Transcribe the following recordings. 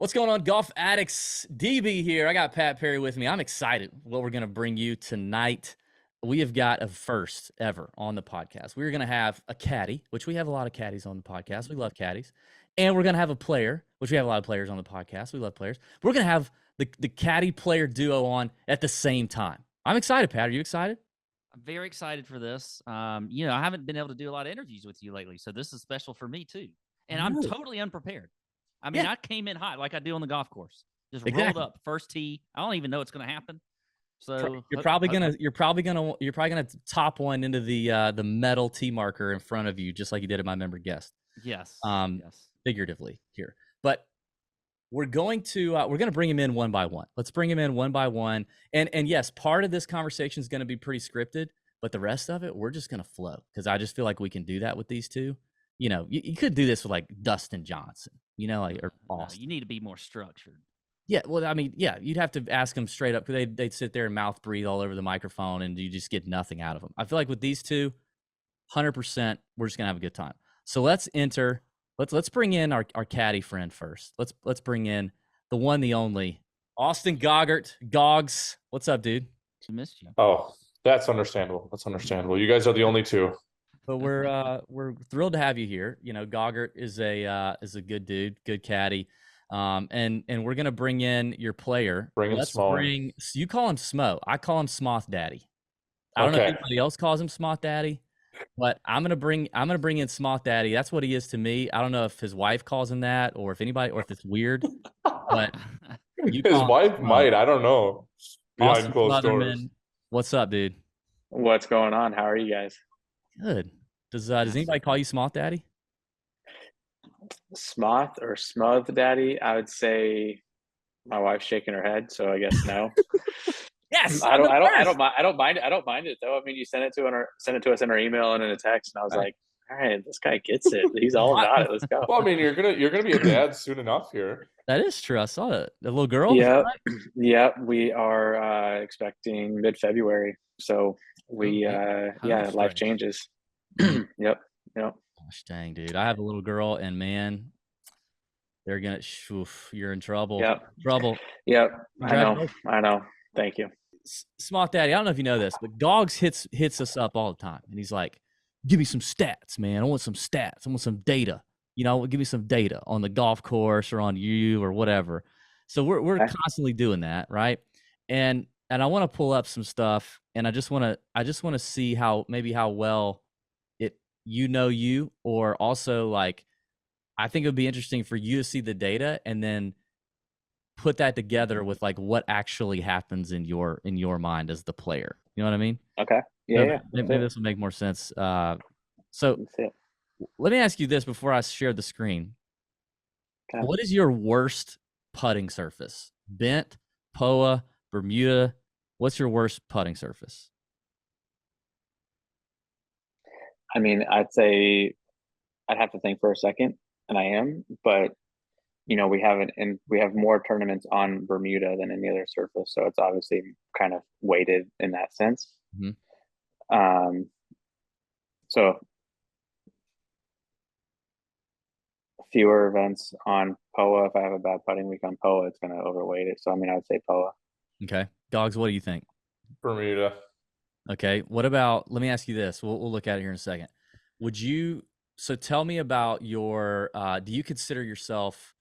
What's going on, Golf Addicts? DB here. I got Pat Perry with me. I'm excited what we're going to bring you tonight. We have got a first ever on the podcast. We're going to have a caddy, which we have a lot of caddies on the podcast. We love caddies. And we're going to have a player, which we have a lot of players on the podcast. We love players. We're going to have the caddy player duo on at the same time. I'm excited, Pat. Are you excited? I'm very excited for this. I haven't been able to do a lot of interviews with you lately, so this is special for me too. And I'm totally unprepared. I mean, I came in hot like I do on the golf course. Just rolled up first tee. I don't even know what's going to happen. So you're probably gonna top one into the metal tee marker in front of you, just like you did at my member guest. Yes. Yes. Figuratively here, but we're going to bring him in one by one. Let's bring him in one by one. And yes, part of this conversation is going to be pretty scripted, but the rest of it, we're just going to flow because I just feel like we can do that with these two. You know, you could do this with like Dustin Johnson, or Austin. You need to be more structured. Yeah, well, I mean, yeah, you'd have to ask them straight up because they'd sit there and mouth breathe all over the microphone, and you just get nothing out of them. I feel like with these two, 100%, we're just gonna have a good time. So let's bring in our caddy friend first. Let's bring in the one, the only, Austin Gaugert. Gogs, what's up, dude? I missed you. Oh, that's understandable. That's understandable. You guys are the only two. But we're thrilled to have you here. You know, Gaugert is a good dude, good caddy. And we're gonna bring in your player. You call him Smo. I call him Smoth Daddy. I don't know if anybody else calls him Smoth Daddy, but I'm gonna bring in Smoth Daddy. That's what he is to me. I don't know if his wife calls him that or if it's weird. But his wife might. I don't know. Behind closed doors. What's up, dude? What's going on? How are you guys? Good. Does anybody call you Smoth Daddy? Smoth or Smoth Daddy? I would say my wife's shaking her head, so I guess no. Yes. I don't mind it though. I mean, you sent it to us in our email and in a text, and I was like, all right, this guy gets it. He's all about it. Let's go. Well, I mean, you're gonna be a dad soon enough here. That is true. I saw it. The little girl. Yeah, yeah. We are expecting mid-February, so life changes. Yep. Gosh dang, dude. I have a little girl, and man, they're gonna. You're in trouble. Yep. Trouble. Yep. I know. Thank you. Smoth Daddy, I don't know if you know this, but Gogs hits us up all the time, and he's like, "Give me some stats, man. I want some stats. I want some data. Give me some data on the golf course or on you or whatever." So we're constantly doing that, right? And I want to pull up some stuff, and I just want to see how well you, or also like, I think it would be interesting for you to see the data and then put that together with like what actually happens in your mind as the player. You know what I mean? Okay. Yeah. Maybe this will make more sense. So let me ask you this before I share the screen. Okay. What is your worst putting surface? Bent, POA, Bermuda? What's your worst putting surface? I mean, I'd say I'd have to think for a second, and I am, but we have more tournaments on Bermuda than any other surface, so it's obviously kind of weighted in that sense. Mm-hmm. So fewer events on POA. If I have a bad putting week on POA, it's going to overweight it. So I mean, I would say POA. Okay, Dogs, what do you think? Bermuda. Okay, what about? Let me ask you this. We'll look at it here in a second. So tell me about your. Do you consider yourself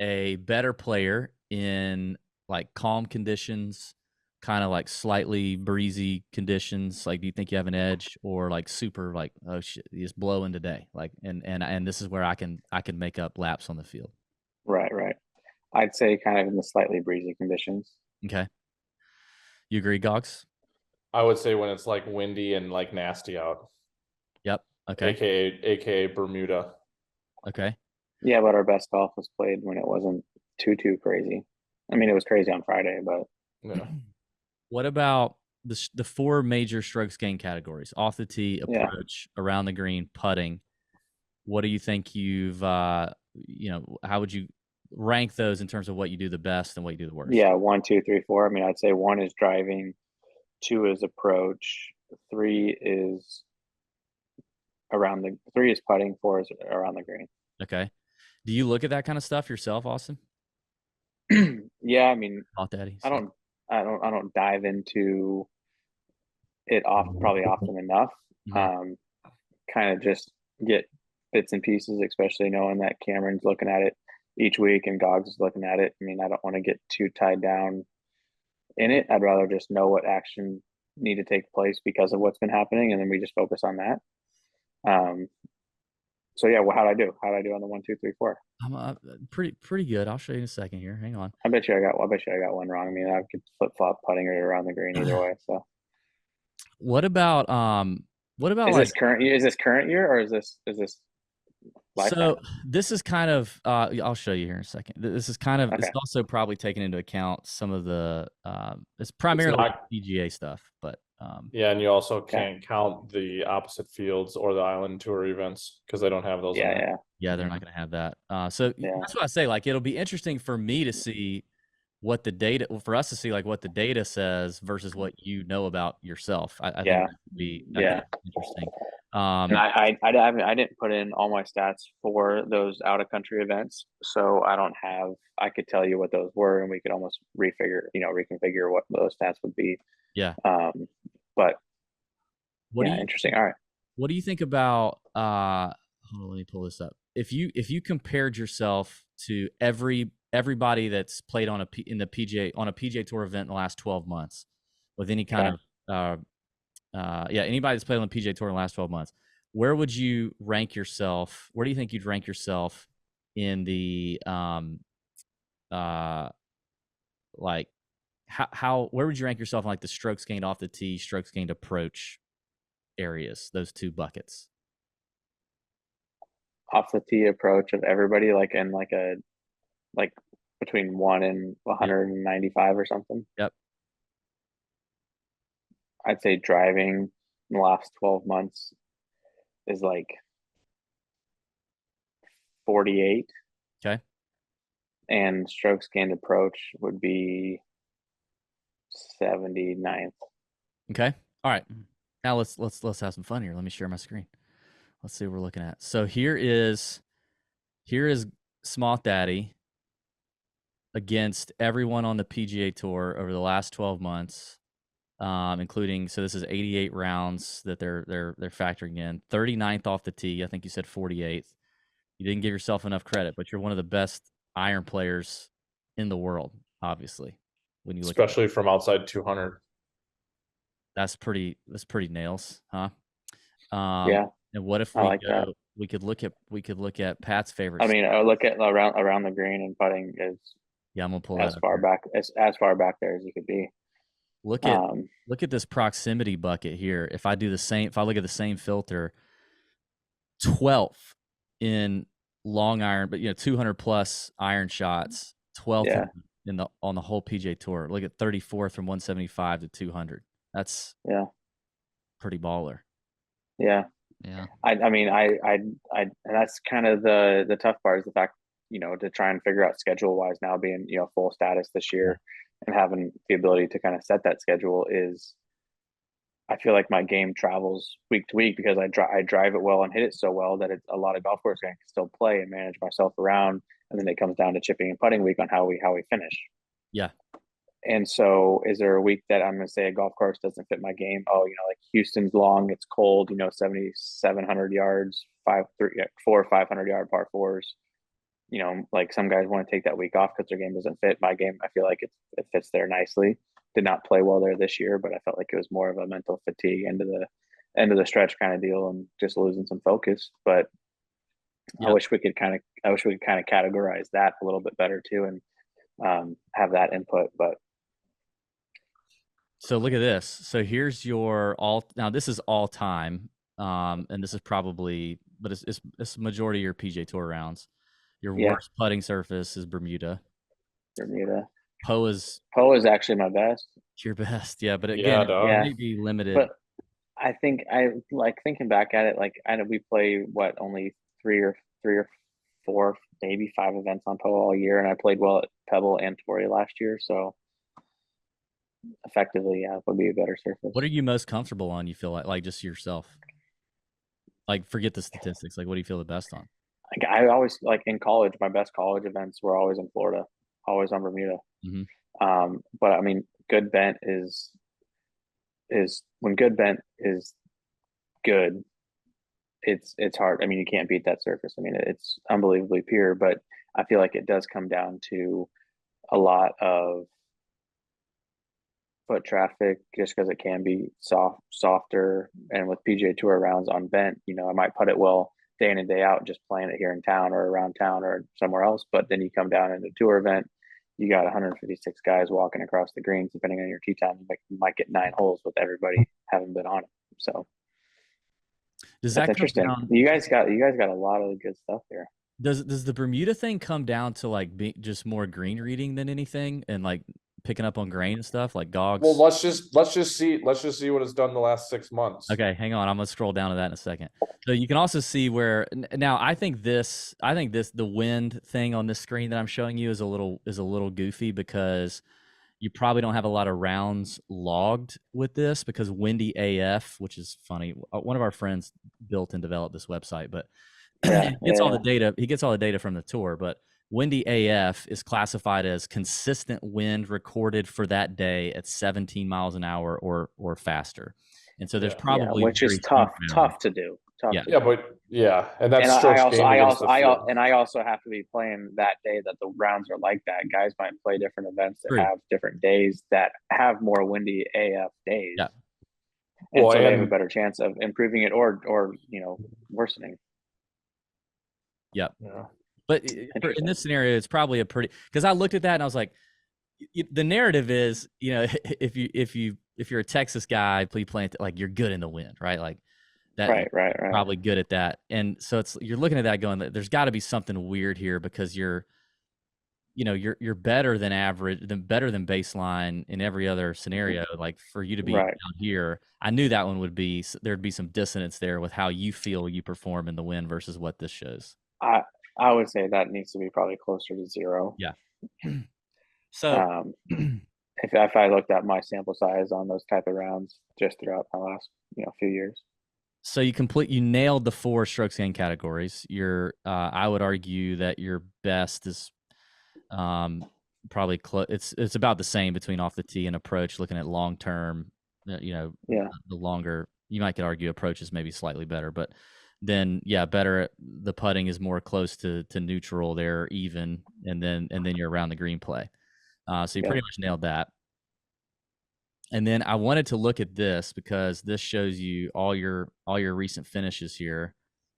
a better player in like calm conditions, kind of like slightly breezy conditions? Like, do you think you have an edge, or like super like, oh shit, you just blowing today, like, and this is where I can make up laps on the field? Right. I'd say kind of in the slightly breezy conditions. Okay. You agree, Gogs? I would say when it's like windy and like nasty out. Yep. Okay. AKA Bermuda. Okay. Yeah, but our best golf was played when it wasn't too crazy. I mean, it was crazy on Friday, but yeah. What about the four major strokes gain categories? Off the tee, approach, around the green, putting. What do you think you've how would you rank those in terms of what you do the best and what you do the worst? Yeah, 1, 2, 3, 4. I mean, I'd say 1 is driving, 2 is approach, 3 is putting, 4 is around the green. Okay. Do you look at that kind of stuff yourself, Austin? Yeah, I mean, Thought Daddy. I don't dive into it probably often enough. Mhm. Kind of just get bits and pieces, especially knowing that Cameron's looking at it each week and Gogs is looking at it. I mean, I don't want to get too tied down in it. I'd rather just know what action need to take place because of what's been happening, and then we just focus on that. So yeah, well, how'd I do? How'd I do on the 1, 2, 3, 4? I'm pretty good. I'll show you in a second here. Hang on. I bet you I got one wrong. I mean, I could flip flop putting it around the green either way. So What about is like this current year? Is this current year or is this lifetime? so this is kind of I'll show you here in a second. This is kind of it's Okay. also probably taking into account some of the it's primarily not- PGA stuff, but Yeah, and you also Okay. can't count the opposite fields or the island tour events because they don't have those in Yeah, there. yeah. yeah, they're not going to have that. So Yeah. that's what I say. Like, it'll be interesting for me to see what the data, for us to see like what the data says versus what you know about yourself. I think Yeah. that would be Yeah. interesting. And I didn't put in all my stats for those out of country events, so I could tell you what those were, and we could almost reconfigure what those stats would be. Yeah. But What do yeah, you interesting. All right. What do you think about? Hold on, let me pull this up. If you compared yourself to everybody that's played on in the PGA on a PGA Tour event in the last 12 months, with any kind of anybody that's played on the PGA Tour in the last 12 months, where would you rank yourself? Where do you think you'd rank yourself in the like how where would you rank yourself in like the strokes gained off the tee, strokes gained approach areas, those two buckets? Off the tee approach of everybody, like in like between 1 and 195 or something. Yep. I'd say driving in the last 12 months is like 48. Okay. And strokes gained approach would be 79th. Okay. All right. Now let's have some fun here. Let me share my screen. Let's see what we're looking at. So here is Small Daddy against everyone on the PGA Tour over the last 12 months, including, so this is 88 rounds that they're factoring in. 39th off the tee. I think you said 48th. You didn't give yourself enough credit, but you're one of the best iron players in the world, obviously. When you look Especially from outside 200. that's pretty nails, huh? Yeah. And what if I like that. we could look at Pat's favorite. I mean, I look at around the green, and putting is yeah, I'm gonna pull as that far up back as far back there as you could be. Look at this proximity bucket here. If I look at the same filter, 12th in long iron, but 200 plus iron shots, 12th on the whole PGA Tour. Look at 34th from 175 to 200. That's pretty baller. Yeah. Yeah. I mean, and that's kind of the tough part is the fact, to try and figure out schedule wise now being, full status this year and having the ability to kind of set that schedule is, I feel like my game travels week to week because I drive it well and hit it so well that it's a lot of golf course I can still play and manage myself around. And then it comes down to chipping and putting week on how we finish. Yeah. And so is there a week that I'm going to say a golf course doesn't fit my game? Oh, like Houston's long, it's cold, 7,700 yards, 4 or 500 yard par fours. Like some guys want to take that week off because their game doesn't fit. My game, I feel like it fits there nicely. Did not play well there this year, but I felt like it was more of a mental fatigue end of the stretch kind of deal and just losing some focus. But I wish we could kind of categorize that a little bit better too and have that input. But so look at this. So here's your now this is all time, and this is probably, but it's majority of your PGA Tour rounds. Your worst putting surface is Bermuda. Poe is actually my best. Your best, yeah. But again, it may be limited. But I think I like thinking back at it. Like we play only three or four, maybe 5 events on Poe all year, and I played well at Pebble and Torrey last year. So effectively, it would be a better surface. What are you most comfortable on? You feel like just yourself? Like, forget the statistics. Like, what do you feel the best on? I always, like in college, my best college events were always in Florida. always on Bermuda. Mhm. But I mean, good bent is when good bent is good, it's hard. I mean, you can't beat that surface. I mean, it's unbelievably pure, but I feel like it does come down to a lot of foot traffic just because it can be softer. And with PGA Tour rounds on bent, you know, I might putt it well day in and day out, just playing it here in town or around town or somewhere else. But then you come down into a tour event, you got 156 guys walking across the greens, depending on your tee time, you might get 9 holes with everybody having been on it. So Does that's that come interesting. down? You guys got a lot of good stuff here. Does the Bermuda thing come down to like just more green reading than anything, and like picking up on grain and stuff like Gogs? Well, let's just see what it's done the last 6 months. Okay, hang on. I'm gonna scroll down to that in a second. So you can also see where now I think the wind thing on this screen that I'm showing you is a little goofy because you probably don't have a lot of rounds logged with this because Windy AF, which is funny. One of our friends built and developed this website, but Yeah, he gets all the data. He gets all the data from the tour, but Windy AF is classified as consistent wind recorded for that day at 17 miles an hour or faster. And so there's probably which is tough to do. Yeah, but and that's and strokes gained against the field. I also have to be playing that day that the rounds are like that. Guys might play different events that have different days that have more windy AF days. Yeah. And so they have a better chance of improving it or worsening. Yep. Yeah. But in this scenario, it's probably because I looked at that and I was like, the narrative is, if you're a Texas guy, please play it like you're good in the wind, right? Like that, right. Probably good at that. And so you're looking at that going, there's got to be something weird here because you're better than average, better than baseline in every other scenario. Like for you to be down here, I knew that one there'd be some dissonance there with how you feel you perform in the wind versus what this shows. I would say that needs to be probably closer to 0. Yeah. So if I looked at my sample size on those type of rounds just throughout my last few years. So you nailed the 4 strokes gained categories. I would argue that your best is probably it's about the same between off the tee and approach. Looking at long term, the longer, you might could argue approach is maybe slightly better, but then better. The putting is more close to neutral there, even, and then you're around the green play. So you pretty much nailed that. And then I wanted to look at this because this shows you all your recent finishes here.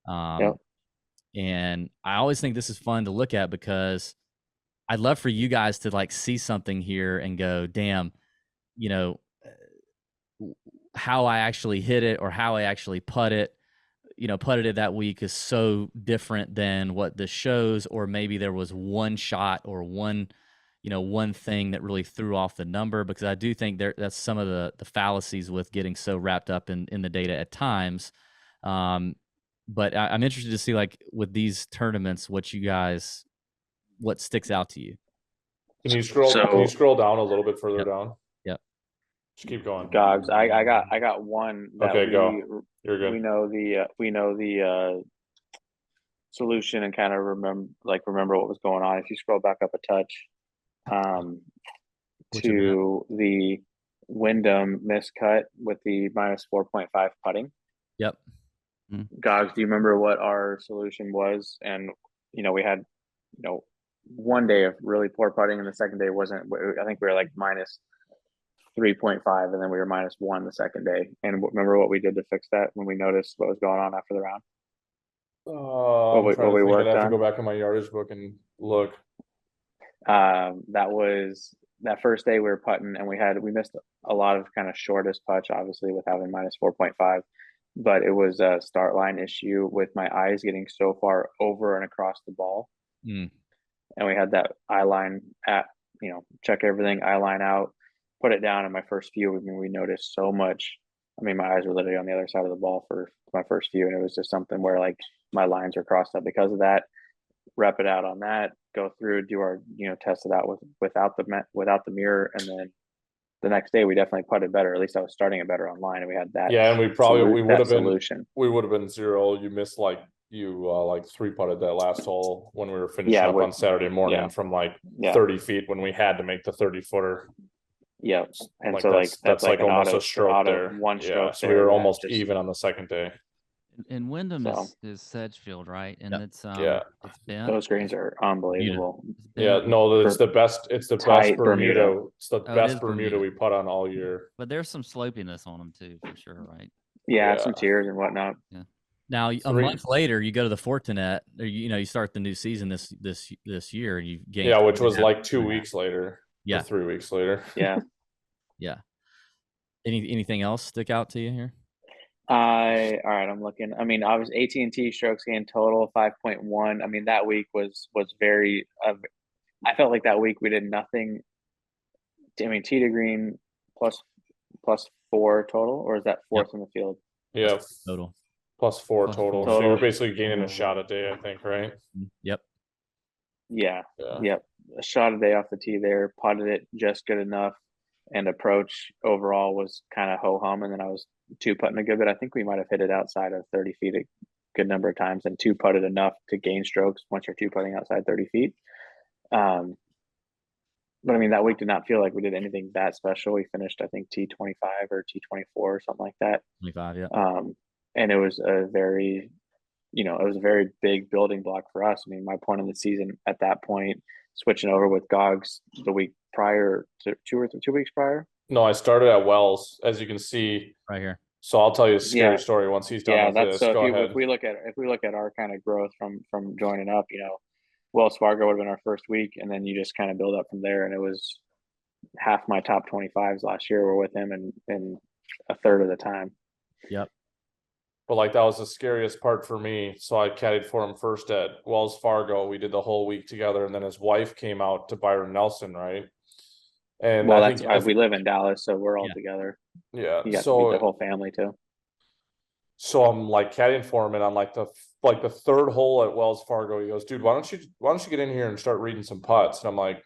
And I always think this is fun to look at because I'd love for you guys to like see something here and go, damn, how I actually hit it or how I actually putted it that week is so different than what this shows, or maybe there was one shot or one thing that really threw off the number, because I do think that's some of the fallacies with getting so wrapped up in the data at times. But I'm interested to see, like, with these tournaments, what sticks out to you. Can you scroll down a little bit further down? Yep. Just keep going. Gogs, I got one. Okay, go. You're good. We know the solution and kind of remember what was going on. If you scroll back up a touch, to the Wyndham miscut with the minus 4.5 putting. Yep. Gogs, do you remember what our solution was? And we had one day of really poor putting, and the second day wasn't. I think we were like minus 3.5, and then we were minus 1 the second day. And remember what we did to fix that when we noticed what was going on after the round? I'd have to go back in my yardage book and look. That was that first day we were putting, and we missed a lot of kind of shortest putts, obviously, with having minus 4.5. But it was a start line issue with my eyes getting so far over and across the ball. And we had that eye line at, check everything, eye line out, put it down. In my first few, we noticed so much. I mean, my eyes were literally on the other side of the ball for my first few, and it was just something where like my lines were crossed up because of that. Rep it out on that, go through, do our, test it out without the mirror, and then the next day we definitely putted better. At least I was starting it better online, and we had that. Yeah, and we would have been solution. We would have been 0. You you like 3-putted that last hole when we were finishing up with- on Saturday morning yeah. from like Yeah. 30 feet when we had to make the 30-footer. Yep. And Like so that's like an almost auto, a stroke there. one stroke. So we were almost even on the second day. And Wyndham So. is Sedgefield, right? And Yep. it's it's bent. Those greens are unbelievable. It's Yeah, bent, no, it's the best. It's the best Tight Bermuda. Bermuda. It's the Oh, it best is Bermuda Bermuda. we put on all year. but there's some slopiness on them too, for sure, right? Yeah, Yeah. some tiers and whatnot. Now a 3 month later, you go to the Fortinet. Or you start the new season this year, and you gain. Yeah, which was 2.5 like 2 weeks later. Yeah. Or 3 weeks later. Yeah. Yeah. Anything else stick out to you here? All right, I'm looking. I mean, I was AT&T strokes gained total 5.1. I mean, that week was very. I felt like that week we did nothing. I mean, tee to green plus 4 total, or is that fourth in the field? Yeah, Total. plus 4 Plus total. 4. So you're basically gaining a shot a day, I think, right? Yep. Yeah. Yeah. Yep. A shot a day off the tee there, putted it just good enough, and approach overall was kind of ho hum. And then I was 2-putting a good bit. I think we might have hit it outside of 30 feet a good number of times, and 2-putted enough to gain strokes once you're 2-putting outside 30 feet. But I mean, that week did not feel like we did anything that special. We finished, I think, T25 or T24 or something like that. 25. Yeah. And it was a very, it was a very big building block for us. I mean, my point in the season at that point, switching over with Gogs the week prior to 2 weeks prior. No, I started at Wells, as you can see. Right here. So I'll tell you a scary Yeah. story once he's done with that's this. so. Go If ahead. we look at our kind of growth from joining up, Wells Fargo would have been our first week, and then you just kind of build up from there. And it was half my top 25s last year were with him, and a third of the time. Yep. But like that was the scariest part for me. So I caddied for him first at Wells Fargo. We did the whole week together, and then his wife came out to Byron Nelson, right? And Well, I think we live in Dallas, so we're all Yeah. together. yeah. You got to meet the whole family too. So I'm like caddying for him, and on like the third hole at Wells Fargo, he goes, "Dude, why don't you get in here and start reading some putts?" And I'm like,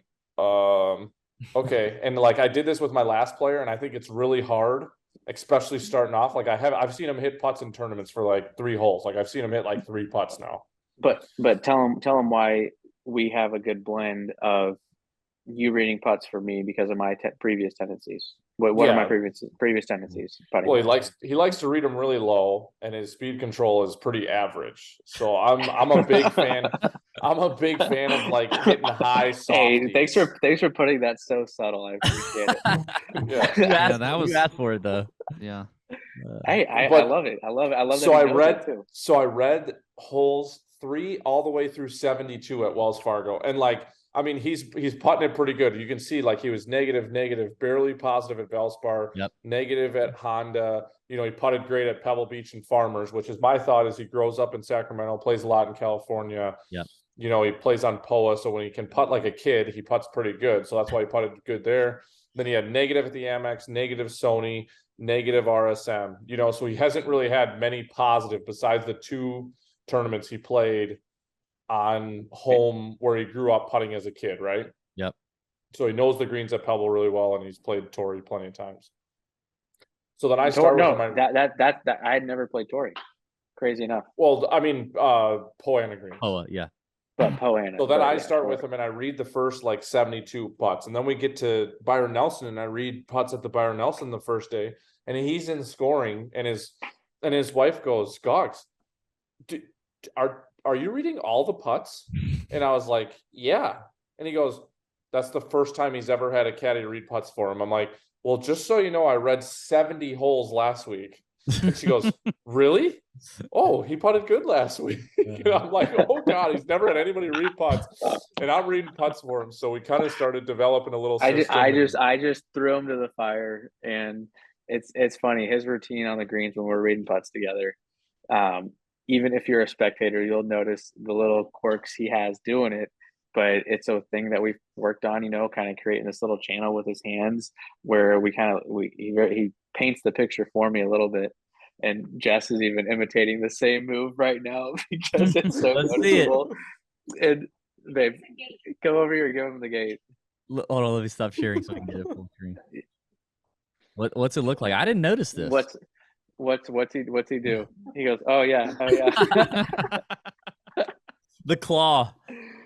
okay. And like I did this with my last player, and I think it's really hard, especially starting off. Like I've seen him hit putts in tournaments for like 3 holes. Like I've seen him hit like 3 putts now. But tell him why we have a good blend of you reading putts for me because of my previous tendencies. What are my previous tendencies? Well, he likes to read them really low, and his speed control is pretty average. So I'm a big fan. I'm a big fan of like hitting high softies. Hey, thanks for putting that so subtle. I appreciate it. Yeah. You asked for it though. Yeah. Hey, I love it. I love that. So I read holes 3 all the way through 72 at Wells Fargo, and like. I mean, he's putting it pretty good. You can see like he was negative, barely positive at Valspar, negative at Honda. He putted great at Pebble Beach and Farmers, which is my thought as he grows up in Sacramento, plays a lot in California. Yep. He plays on POA, so when he can putt like a kid, he putts pretty good. So that's why he putted good there. Then he had negative at the Amex, negative Sony, negative RSM. So he hasn't really had many positive besides the 2 tournaments he played on home where he grew up putting as a kid, right? Yep. So he knows the greens at Pebble really well, and he's played Torrey plenty of times. So then I start with my that I had never played Torrey. Crazy enough. Well, I mean, Poana greens. Oh yeah. But Poana. So then I start with him, and I read the first like 72 putts, and then we get to Byron Nelson, and I read putts at the Byron Nelson the first day, and he's in scoring, and his wife goes, "Gogs, are you reading all the putts?" And I was like, yeah. And he goes, that's the first time he's ever had a caddy read putts for him. I'm like, well, just so you know, I read 70 holes last week. And she goes, really? Oh, he putted good last week. I'm like, oh God, he's never had anybody read putts, and I'm reading putts for him. So we kind of started developing a little system. I just threw him to the fire, and it's funny, his routine on the greens when we're reading putts together. Even if you're a spectator, you'll notice the little quirks he has doing it, but it's a thing that we've worked on, kind of creating this little channel with his hands where he paints the picture for me a little bit. And Jess is even imitating the same move right now because it's so noticeable. And babe, come over here, give him the gate. Hold on, let me stop sharing so I can get it full screen. What's it look like? I didn't notice this. What's he do? He goes, oh yeah. The claw.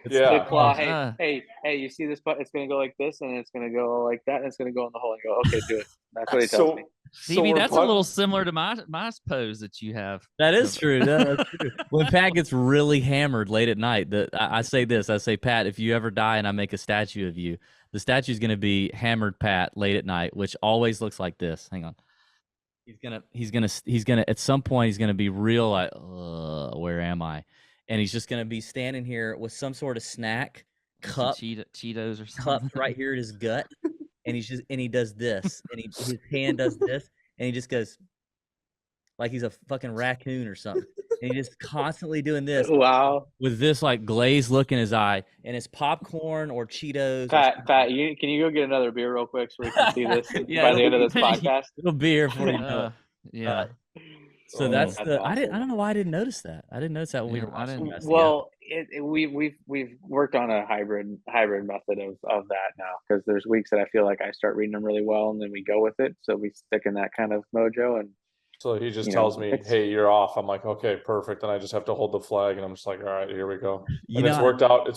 It's Yeah. The claw. Uh. Hey, you see this putt? It's gonna go like this, and it's gonna go like that, and it's gonna go in the hole. And go, okay, do it. That's what he tells me. Stevie, we're that's a little similar to my pose that you have. That is true. That's true. When Pat gets really hammered late at night, I say this. I say, Pat, if you ever die and I make a statue of you, the statue is going to be hammered Pat late at night, which always looks like this. Hang on. He's gonna at some point he's gonna be real like, where am I? And he's just gonna be standing here with some sort of snack cup, Cheetos or something, cup right here at his gut, and he does this, and his hand does this, and he just goes like he's a fucking raccoon or something, and he's just constantly doing this. Wow. With this like glazed look in his eye, and it's popcorn or Cheetos. Pat, can you go get another beer real quick so we can see this by the end of this podcast? It'll be here for you. Yeah. So that's awesome. I don't know why I didn't notice that. I didn't notice that when we were watching. Well, we've worked on a hybrid method of that now, because there's weeks that I feel like I start reading them really well and then we go with it. So we stick in that kind of mojo. And so he just tells me, hey, you're off. I'm like, okay, perfect. And I just have to hold the flag, and I'm just like, all right, here we go. And it's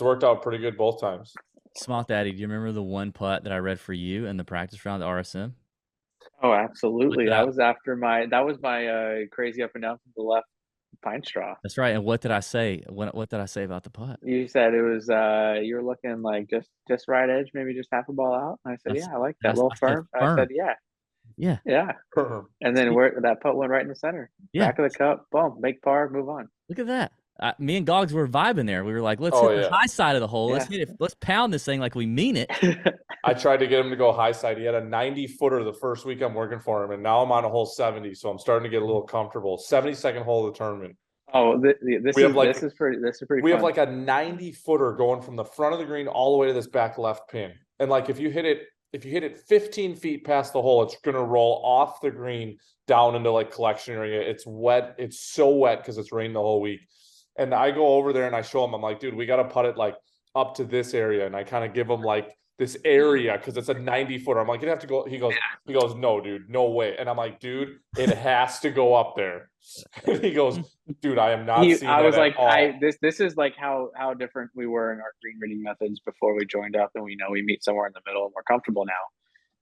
worked out pretty good both times. Smart Daddy, do you remember the one putt that I read for you in the practice round, the RSM? Oh, absolutely. That was my crazy up and down from the left pine straw. That's right. And what did I say? What did I say about the putt? You said it was you were looking like just right edge, maybe just half a ball out. And I said, yeah, I like that. A little firm. I said, yeah. And then that putt went right in the center. Back of the cup, boom, make par, move on. Look at that. Me and Goggs were vibing there. We were like, let's hit the high side of the hole. Let's hit it. Let's pound this thing like we mean it. I tried to get him to go high side. He had a 90-footer the first week I'm working for him, and now I'm on a hole 70, so I'm starting to get a little comfortable. 72nd hole of the tournament. Oh, this is pretty. We have like a 90-footer going from the front of the green all the way to this back left pin, and like if you hit it 15 feet past the hole, it's gonna roll off the green down into like collection area. It's wet. It's so wet because it's rained the whole week. And I go over there and I show him, I'm like, dude, we got to putt it like up to this area. And I kind of give him like this area because it's a 90-footer. I'm like, you have to go. He goes, no, dude, no way. And I'm like, dude, it has to go up there. And he goes, dude, I am not seeing that. I was like, all. This is like how different we were in our green reading methods before we joined up, and we meet somewhere in the middle and we're comfortable now.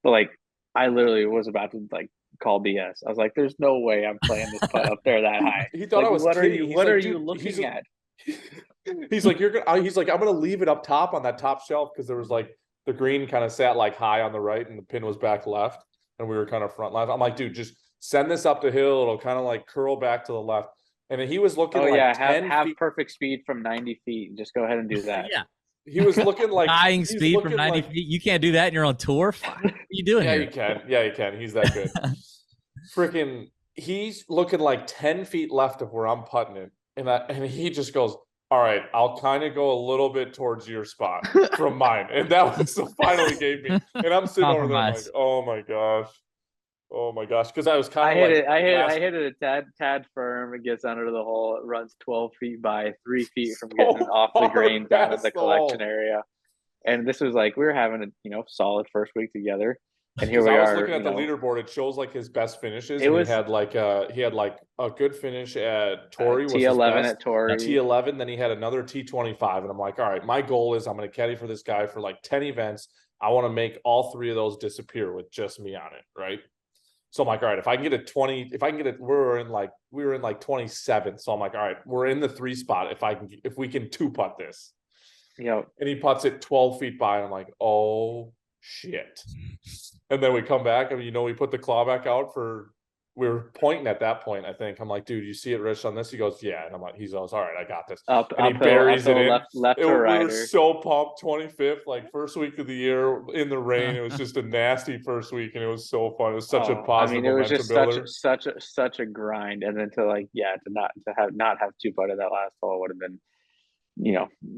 But like, I literally was about to like call BS. I was like, there's no way I'm playing this putt up there that high. He thought like, I was what kidding. What are you looking at? He's like, I'm gonna leave it up top on that top shelf, because there was like the green kind of sat like high on the right and the pin was back left and we were kind of front left. I'm like, dude, just send this up the hill. It'll kind of like curl back to the left. And then he was looking have perfect speed from 90 feet. Just go ahead and do that. Yeah. He was looking like dying speed from 90 feet. You can't do that and you're on tour. What are you doing here? You can. Yeah, you can. He's that good. Freaking, he's looking like 10 feet left of where I'm putting it. And he just goes, all right, I'll kind of go a little bit towards your spot from mine. And that was the final he gave me. And I'm sitting over there like, oh my gosh. Because I was kind of I hit it a tad firm. It gets under the hole. It runs 12 feet by 3 feet from getting off the green down to the collection area. And this was like, we were having a solid first week together. And here we are. I was looking at the leaderboard. It shows like his best finishes. He had like a good finish at Torrey. T11 at Torrey. T11. Then he had another T25. And I'm like, all right, my goal is I'm going to caddy for this guy for like 10 events. I want to make all 3 of those disappear with just me on it, right? So I'm like, all right, if I can get a 20, we were in like 27th. So I'm like, all right, we're in the 3 spot. If we can 2-putt this. Yep. And he putts it 12 feet by, and I'm like, oh shit. And then we come back, and we put the claw back out we were pointing at that point, I think. I'm like, dude, you see it, Rich, on this? He goes, yeah. And I'm like, he goes, all right, I got this. And he buries it in. Left to right. We were so pumped. 25th, like first week of the year in the rain. It was just a nasty first week, and it was so fun. It was such a positive it was momentum just builder. such a grind. And then to not have 2-putt at that last hole would have been,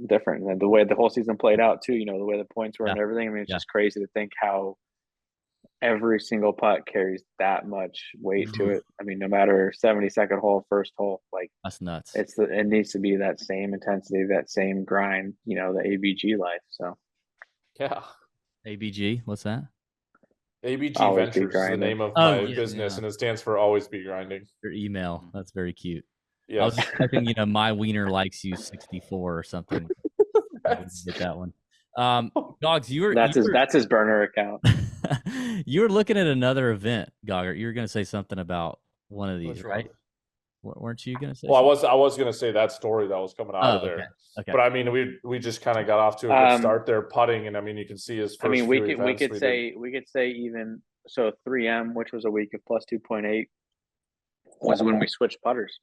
different. And the way the whole season played out too, the way the points were and everything. I mean, it's just crazy to think how every single putt carries that much weight to it. I mean, no matter 72nd hole, first hole, like that's nuts. It needs to be that same intensity, that same grind, the ABG life. So yeah. ABG, what's that? ABG Always Be Ventures is the Grinding. name of Oh, my yeah, business, yeah. and it stands for Always Be Grinding. Your email. That's very cute. I Yes. was expecting, my wiener likes you 64 or something. I didn't get that one. Dogs, That's his burner account. you were looking at another event, Gaugert. You were going to say something about one of these, Which right? one? Weren't you going to say? Well, something? I was going to say that story that was coming out of Oh, okay. there. Okay. But I mean, we just kind of got off to a good start there putting, and I mean, you can see his first we few could we events could say even so 3M, which was a week of plus 2.8, was when we switched putters.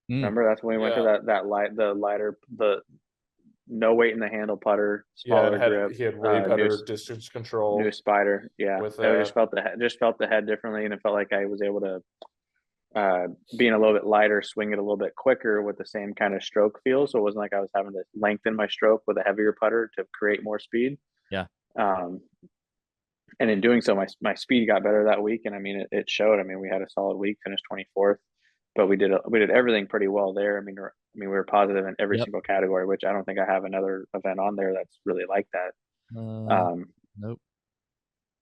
Remember, that's when we went to the lighter, the no weight in the handle putter, smaller grip. He had way better distance control. New spider, yeah. With I just felt the head differently, and it felt like I was able to being a little bit lighter, swing it a little bit quicker with the same kind of stroke feel. So it wasn't like I was having to lengthen my stroke with a heavier putter to create more speed. Yeah. And in doing so, my speed got better that week, and I mean it showed. I mean, we had a solid week, finished 24th, but we did everything pretty well there. I mean, we were positive in every single category, which I don't think I have another event on there that's really like that. Nope.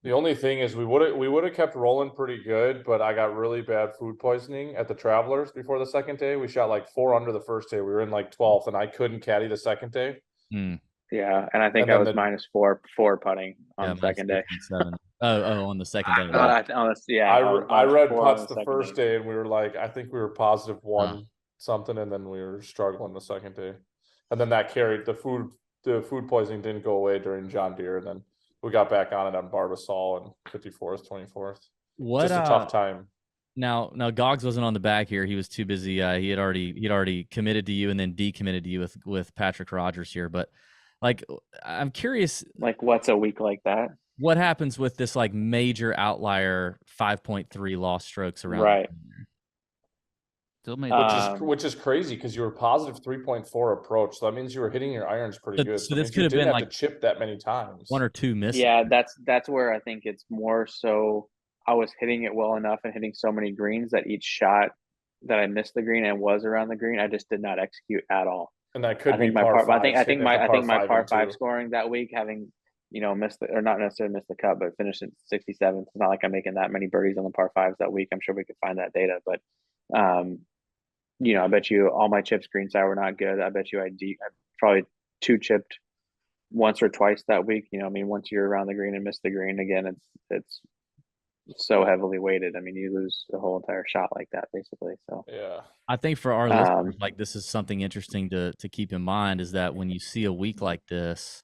The only thing is we would have kept rolling pretty good, but I got really bad food poisoning at the Travelers before the second day. We shot like 4 under the first day. We were in like 12th, and I couldn't caddy the second day. Yeah, and I think I was minus four putting on the second day. On the second day. I read putts the first day, and we were like, I think we were positive 1 something, and then we were struggling the second day, and then that carried the food poisoning didn't go away during John Deere, and then we got back on it on Barbasol and 54th, 24th. Just a tough time. Now Gogs wasn't on the back here. He was too busy. He had already committed to you and then decommitted to you with Patrick Rogers here. But like, I'm curious. Like, what's a week like that? What happens with this like major outlier 5.3 lost strokes around? Right. Which is crazy because you were positive 3.4 approach, so that means you were hitting your irons pretty good. So this could have been like to chip that many times. 1 or 2 misses. Yeah, that's where I think it's more so. I was hitting it well enough and hitting so many greens that each shot that I missed the green and was around the green, I just did not execute at all. And that could be I think my par 5 scoring that week, having missed or not necessarily missed the cut, but finished at 67th. It's not like I'm making that many birdies on the par 5s that week. I'm sure we could find that data, but I bet you all my chips greenside were not good. I bet you I probably 2 chipped once or twice that week. Once you're around the green and miss the green again, it's so heavily weighted. I mean, you lose the whole entire shot like that, basically. So yeah, I think for our listeners, like, this is something interesting to keep in mind, is that when you see a week like this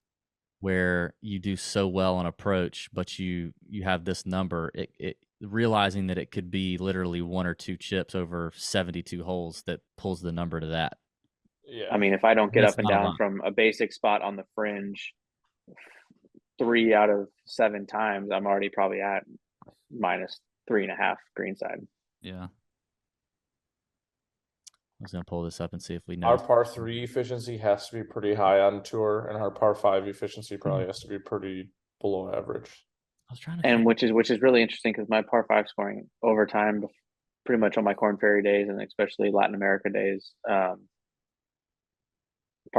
where you do so well on approach, but you have this number, it realizing that it could be literally 1 or 2 chips over 72 holes that pulls the number to that. Yeah. I mean, if I don't get up and down from a basic spot on the fringe 3 out of 7 times, I'm already probably at minus 3.5 greenside. Yeah. I was going to pull this up and see if we know. Our par 3 efficiency has to be pretty high on tour, and our par 5 efficiency probably has to be pretty below average. I was trying to, and which is really interesting because my par 5 scoring over time, pretty much on my Corn Ferry days and especially Latin America days, par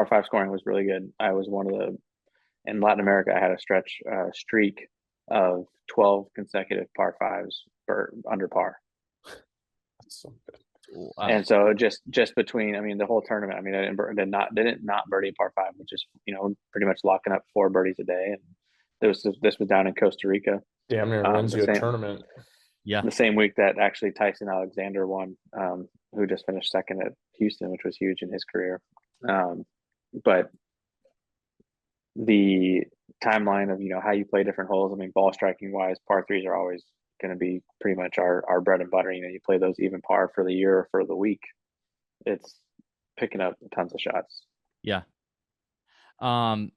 5 scoring was really good. I was in Latin America, I had a streak of 12 consecutive par 5s under par. That's so good. Wow. And so just between, I mean, the whole tournament, I mean, I didn't not birdie par 5, which is, pretty much locking up 4 birdies a day. And this was down in Costa Rica. Damn near wins you a tournament. Yeah. The same week that actually Tyson Alexander won, who just finished second at Houston, which was huge in his career. But the timeline of, how you play different holes, I mean, ball striking wise, par 3s are always going to be pretty much our bread and butter. You play those even par for the year or for the week. It's picking up tons of shots. Yeah. All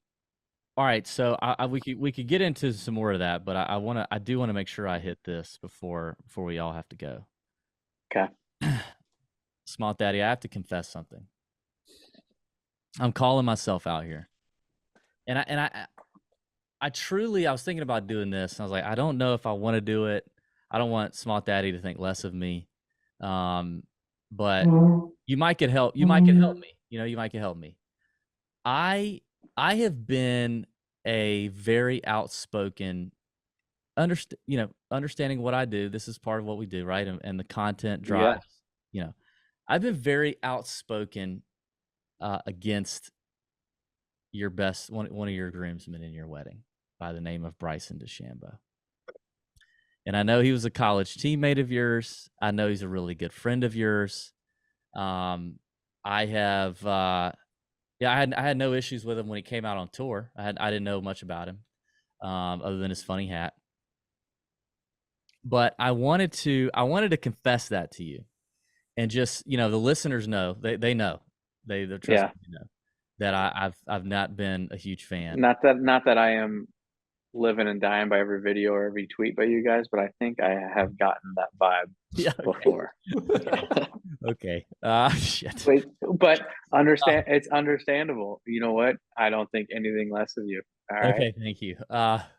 right. So we could get into some more of that, but I do want to make sure I hit this before we all have to go. Okay. Small Daddy, I have to confess something. I'm calling myself out here. And I truly, I was thinking about doing this, and I was like, I don't know if I want to do it. I don't want Small Daddy to think less of me. But you might get help. You might get help me. You might get help me. I have been a very outspoken understanding what I do. This is part of what we do, right? And the content drives. I've been very outspoken against your best one of your groomsmen in your wedding by the name of Bryson DeChambeau. And I know he was a college teammate of yours. I know he's a really good friend of yours. I had no issues with him when he came out on tour. I didn't know much about him other than his funny hat. But I wanted to confess that to you, and just the listeners know they know they're trusting me know that I've not been a huge fan. Not that I am living and dying by every video or every tweet by you guys, but I think I have gotten that vibe before. Okay. Shit. Wait, but it's understandable. You know what? I don't think anything less of you. All right. Okay, thank you.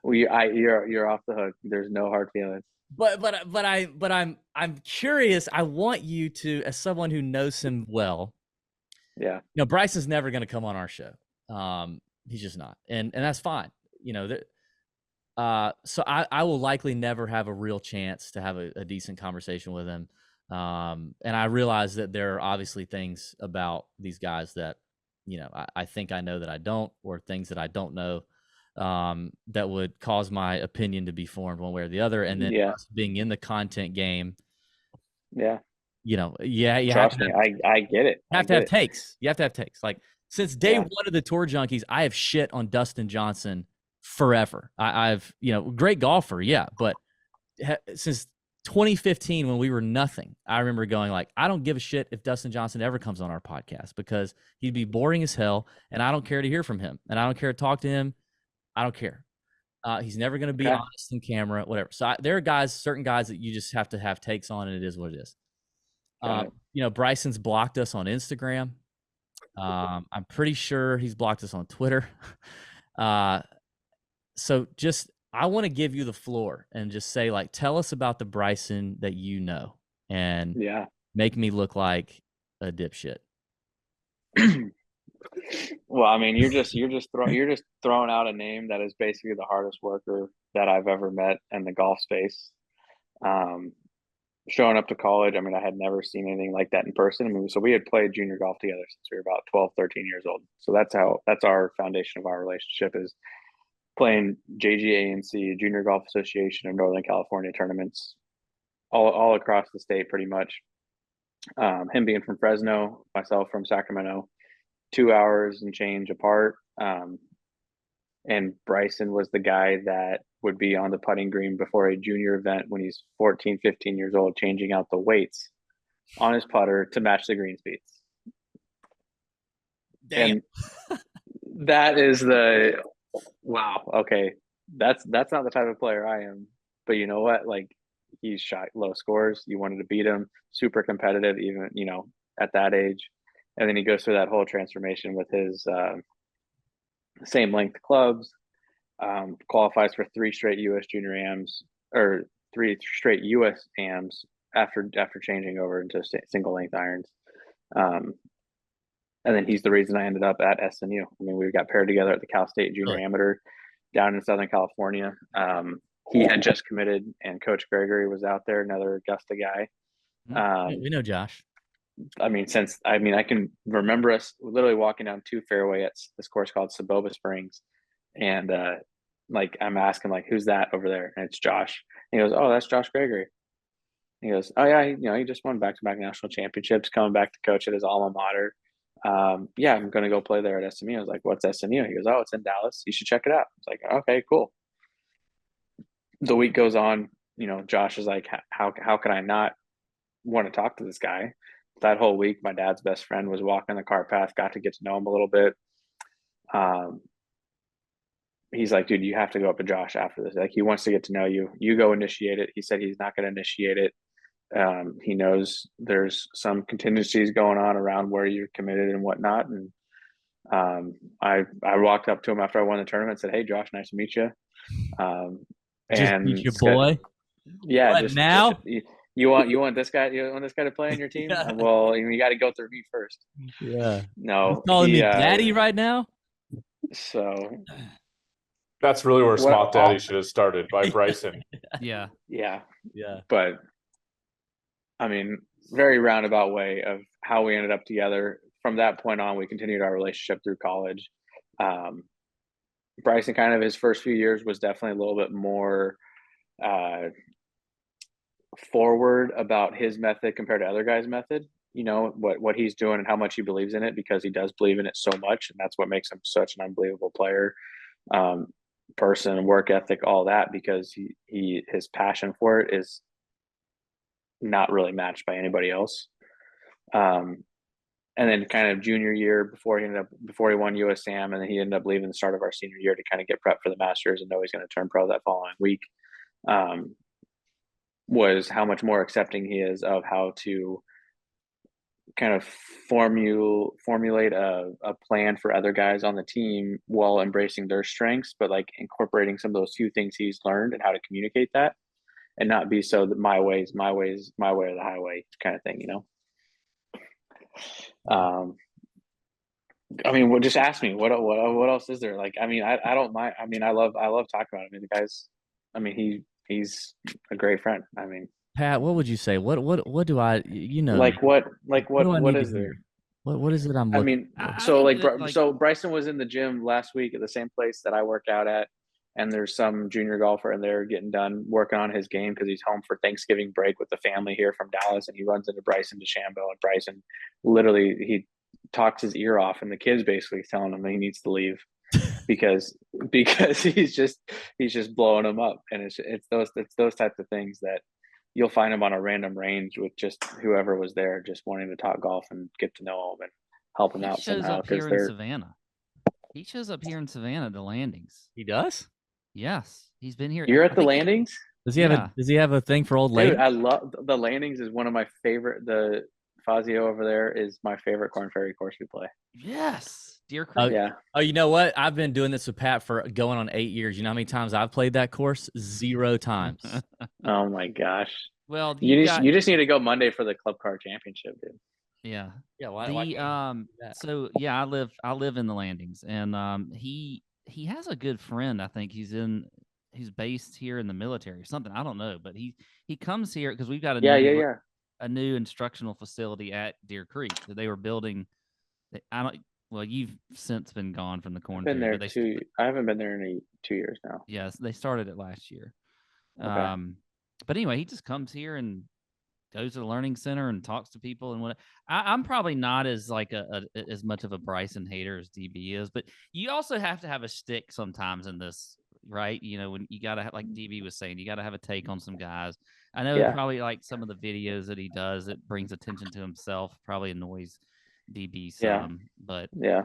You're off the hook. There's no hard feelings. But I'm curious. I want you to, as someone who knows him well. Yeah. Bryson's never going to come on our show. He's just not, and that's fine. So I will likely never have a real chance to have a decent conversation with him. And I realize that there are obviously things about these guys that, I think I know that I don't, or things that I don't know, that would cause my opinion to be formed one way or the other. And then us being in the content game. Yeah. You trust me. I get it. You have to have takes. You have to have takes. Like, since day one of the Tour Junkies, I have shit on Dustin Johnson forever. I've great golfer, but since 2015, when we were nothing, I remember going like, I don't give a shit if Dustin Johnson ever comes on our podcast, because he'd be boring as hell, and I don't care to hear from him, and I don't care to talk to him. I don't care. He's never going to be honest in camera, whatever. So there are certain guys that you just have to have takes on, and it is what it is. Bryson's blocked us on Instagram. I'm pretty sure he's blocked us on Twitter. So I want to give you the floor and just say, like, tell us about the Bryson that you know, and make me look like a dipshit. Well, I mean, you're just throwing out a name that is basically the hardest worker that I've ever met in the golf space. Showing up to college, I mean, I had never seen anything like that in person. I mean, so we had played junior golf together since we were about 12, 13 years old. So that's our foundation of our relationship, is playing JGA&C, Junior Golf Association of Northern California tournaments all across the state, pretty much. Him being from Fresno, myself from Sacramento, 2 hours and change apart. And Bryson was the guy that would be on the putting green before a junior event when he's 14, 15 years old, changing out the weights on his putter to match the green speeds. Damn. And that is wow. Okay. That's not the type of player I am. But you know what? Like, he's shot low scores. You wanted to beat him. Super competitive, even, at that age. And then he goes through that whole transformation with his same length clubs, qualifies for 3 straight U.S. junior AMs, or 3 straight U.S. AMs after changing over into single length irons. And then he's the reason I ended up at SMU. I mean, we got paired together at the Cal State Junior Amateur down in Southern California. He had just committed, and Coach Gregory was out there, another Augusta guy. We know Josh. I can remember us literally walking down 2 fairway at this course called Saboba Springs. And I'm asking, like, who's that over there? And it's Josh. And he goes, oh, that's Josh Gregory. He goes, oh yeah, he just won back-to-back national championships, coming back to coach at his alma mater. I'm going to go play there at SMU. I was like, what's SMU? He goes, oh, it's in Dallas. You should check it out. I was like, okay, cool. The week goes on, Josh is like, how can I not want to talk to this guy? That whole week, my dad's best friend was walking the cart path, got to get to know him a little bit. He's like, dude, you have to go up to Josh after this. Like, he wants to get to know you. You go initiate it. He said he's not going to initiate it. He knows there's some contingencies going on around where you're committed and whatnot. And I walked up to him after I won the tournament and said, hey, Josh, nice to meet you. And meet your boy. Yeah. What, now? You want this guy? You want this guy to play on your team? Yeah. Well, you got to go through me first. Yeah. No. He's calling me daddy right now. So That's really where What- Smart Daddy should have started, by Bryson. Yeah. Yeah. Yeah. But I mean, very roundabout way of how we ended up together. From that point on, we continued our relationship through college. Bryson, kind of his first few years was definitely a little bit more forward about his method compared to other guys' method. You know, what he's doing and how much he believes in it, because he does believe in it so much, and that's what makes him such an unbelievable player, person, work ethic, all that, because his passion for it is not really matched by anybody else. And then kind of junior year, before he won USAM, and then he ended up leaving the start of our senior year to kind of get prepped for the Masters and know he's going to turn pro that following week, was how much more accepting he is of how to kind of formulate a plan for other guys on the team while embracing their strengths, but like incorporating some of those few things he's learned and how to communicate that, and not be so that my way or the highway kind of thing, you know? I mean, well, just ask me what else is there? Like, I mean, I don't mind. I mean, I love talking about him. I mean, the guy's, I mean, he's a great friend. I mean, Pat, what would you say? What do I, you know, like what do I what need is to there? hear? What is it I'm I looking mean, I so think like, that, so Bryson was in the gym last week at the same place that I work out at, and there's some junior golfer in there getting done working on his game because he's home for Thanksgiving break with the family here from Dallas, and he runs into Bryson DeChambeau, and Bryson literally, he talks his ear off, and the kids basically telling him that he needs to leave because he's just blowing him up, and it's those types of things that you'll find him on a random range with just whoever was there, just wanting to talk golf and get to know him and help him He out shows somehow, up here because in they're Savannah. He shows up here in Savannah to landings. He does? Yes, he's been here. You're I at the think landings. Does he have Yeah. does he have a thing for old Dude, ladies? I love the landings. Is one of my favorite. The Fazio over there is my favorite Corn Ferry course we play. Yes, Deer Creek. Yeah, Oh, you know what? I've been doing this with Pat for going on 8 years. You know how many times I've played that course? 0 times. oh my gosh. Well, You got just need to go Monday for the Club Car Championship, dude. yeah. Yeah, The can't you do that? so yeah, I live in the landings, and he has a good friend. I think he's based here in the military or something. I don't know, but he comes here because we've got a new instructional facility at Deer Creek that they were building. I don't. Well, you've since been gone from the Corn Been Ferry, there but I haven't been there in 2 years now. yes, they started it last year. Okay. But anyway, he just comes here and goes to the learning center and talks to people. And I'm probably not as like as much of a Bryson hater as DB is, but you also have to have a stick sometimes in this, right? You know, when you gotta have, like DB was saying, you gotta have a take on some guys. I know probably like some of the videos that he does, it brings attention to himself, probably annoys DB some, but yeah.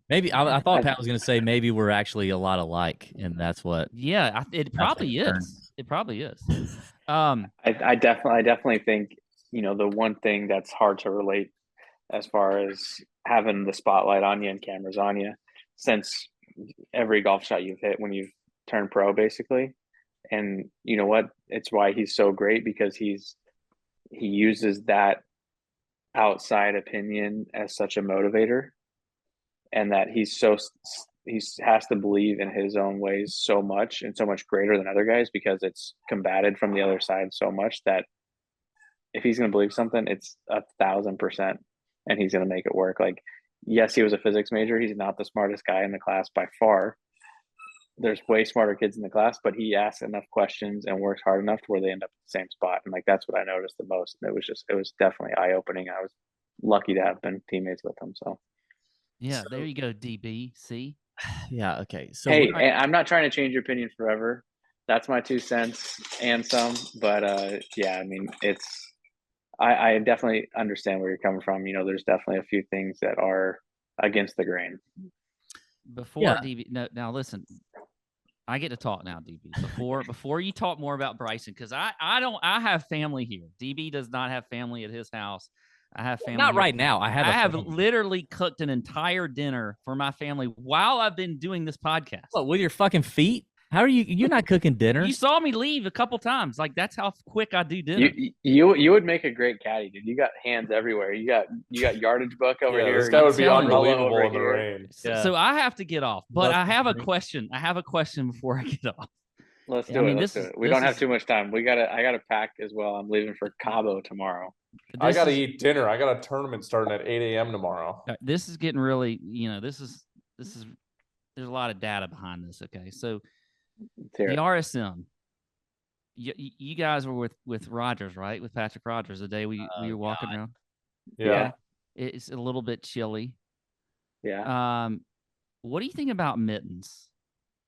Maybe I thought Pat was going to say maybe we're actually a lot alike, and that's what. Yeah, it probably is. turns. It probably is. I definitely think, you know, the one thing that's hard to relate as far as having the spotlight on you and cameras on you, since every golf shot you've hit when you've turned pro, basically. And you know what? It's why he's so great, because he uses that outside opinion as such a motivator, and that he has to believe in his own ways so much, and so much greater than other guys, because it's combated from the other side so much that if he's going to believe something, it's 1,000%, and he's going to make it work. Like, yes, he was a physics major. He's not the smartest guy in the class by far. There's way smarter kids in the class, but he asks enough questions and works hard enough to where they end up at the same spot. And like, that's what I noticed the most. And it was definitely eye opening. I was lucky to have been teammates with him. So yeah, there you go, DB. See? Yeah. Okay. So hey, I'm not trying to change your opinion forever. That's my 2 cents and some. But yeah, I mean, I definitely understand where you're coming from. You know, there's definitely a few things that are against the grain. Before DB, now listen, I get to talk now, DB. Before you talk more about Bryson, because I have family here. DB does not have family at his house. I have family. Not here. right now. I have literally cooked an entire dinner for my family while I've been doing this podcast. What, with your fucking feet? How are you? You're not cooking dinner. You saw me leave a couple times. Like that's how quick I do dinner. You would make a great caddy, dude. You got hands everywhere. You got yardage book over here. This guy would be telling you. unbelievable in the rain. So I have to get off, but Love I have a drink. question. I have a question before I get off. Let's I do mean, it. Let's this do is- it. We this don't have is- too much time. I gotta pack as well. I'm leaving for Cabo tomorrow. I This got to is- eat dinner. I got a tournament starting at 8 a.m. tomorrow. This is getting really, this is there's a lot of data behind this. Okay, so Let's hear the it. RSM, you guys were with Rogers, right? With Patrick Rogers the day we were walking around. Yeah. It's a little bit chilly. Yeah. What do you think about mittens?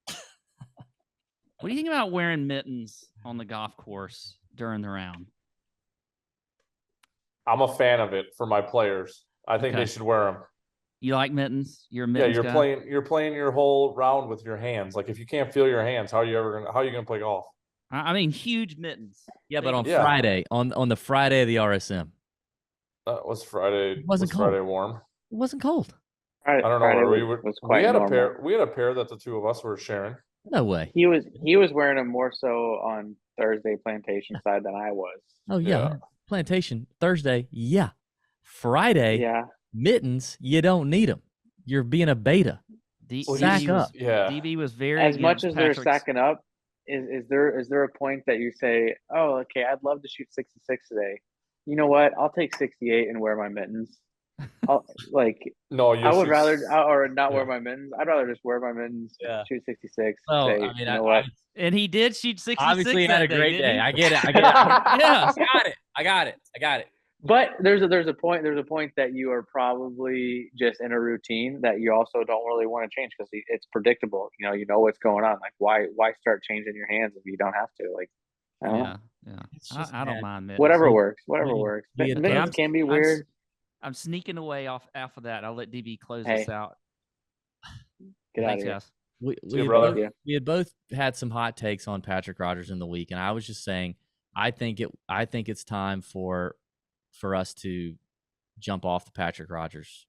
What do you think about wearing mittens on the golf course during the round? I'm a fan of it for my players. I think Okay. they should wear them. You like mittens? You're a Yeah, mittens you're guy? playing your whole round with your hands. Like if you can't feel your hands, how are you gonna play golf? I mean, huge mittens. Yeah, but on Yeah. Friday, on the Friday of the RSM, Was Friday It wasn't was Friday cold. warm? it wasn't cold. I don't know Friday where was quite we had normal. a pair that the two of us were sharing. No way. He was wearing them more so on Thursday plantation side than I was. Oh yeah. Yeah. Plantation Thursday. Yeah. Friday. Yeah. Mittens. You don't need them. You're being a beta. Well, Sack he's- up. Yeah. DB was very As much against as they're Patrick's- sacking up, is there a point that you say, oh, okay, I'd love to shoot 66 today. You know what? I'll take 68 and wear my mittens. No, I would rather or not wear Yeah. my mittens. I'd rather just wear my mittens, Yeah. shoot 66. Well, say, I mean, you know what? And he did shoot 66. obviously that had a day, great didn't day. he? I get it. I get it. Yeah. I got it. But there's a point that you are probably just in a routine that you also don't really want to change because it's predictable. You know what's going on. Like why start changing your hands if you don't have to? Like I don't know. Yeah. It's just, I don't man, mind mittens. Whatever So, works. Whatever we- works. we had Mittens both- can be I'm weird. I'm sneaking away off of that. I'll let DB close Hey. this out. Get out Thanks, of here. guys. See you, brother. Yeah. We had both had some hot takes on Patrick Rogers in the week, and I was just saying, I think it's time for us to jump off the Patrick Rogers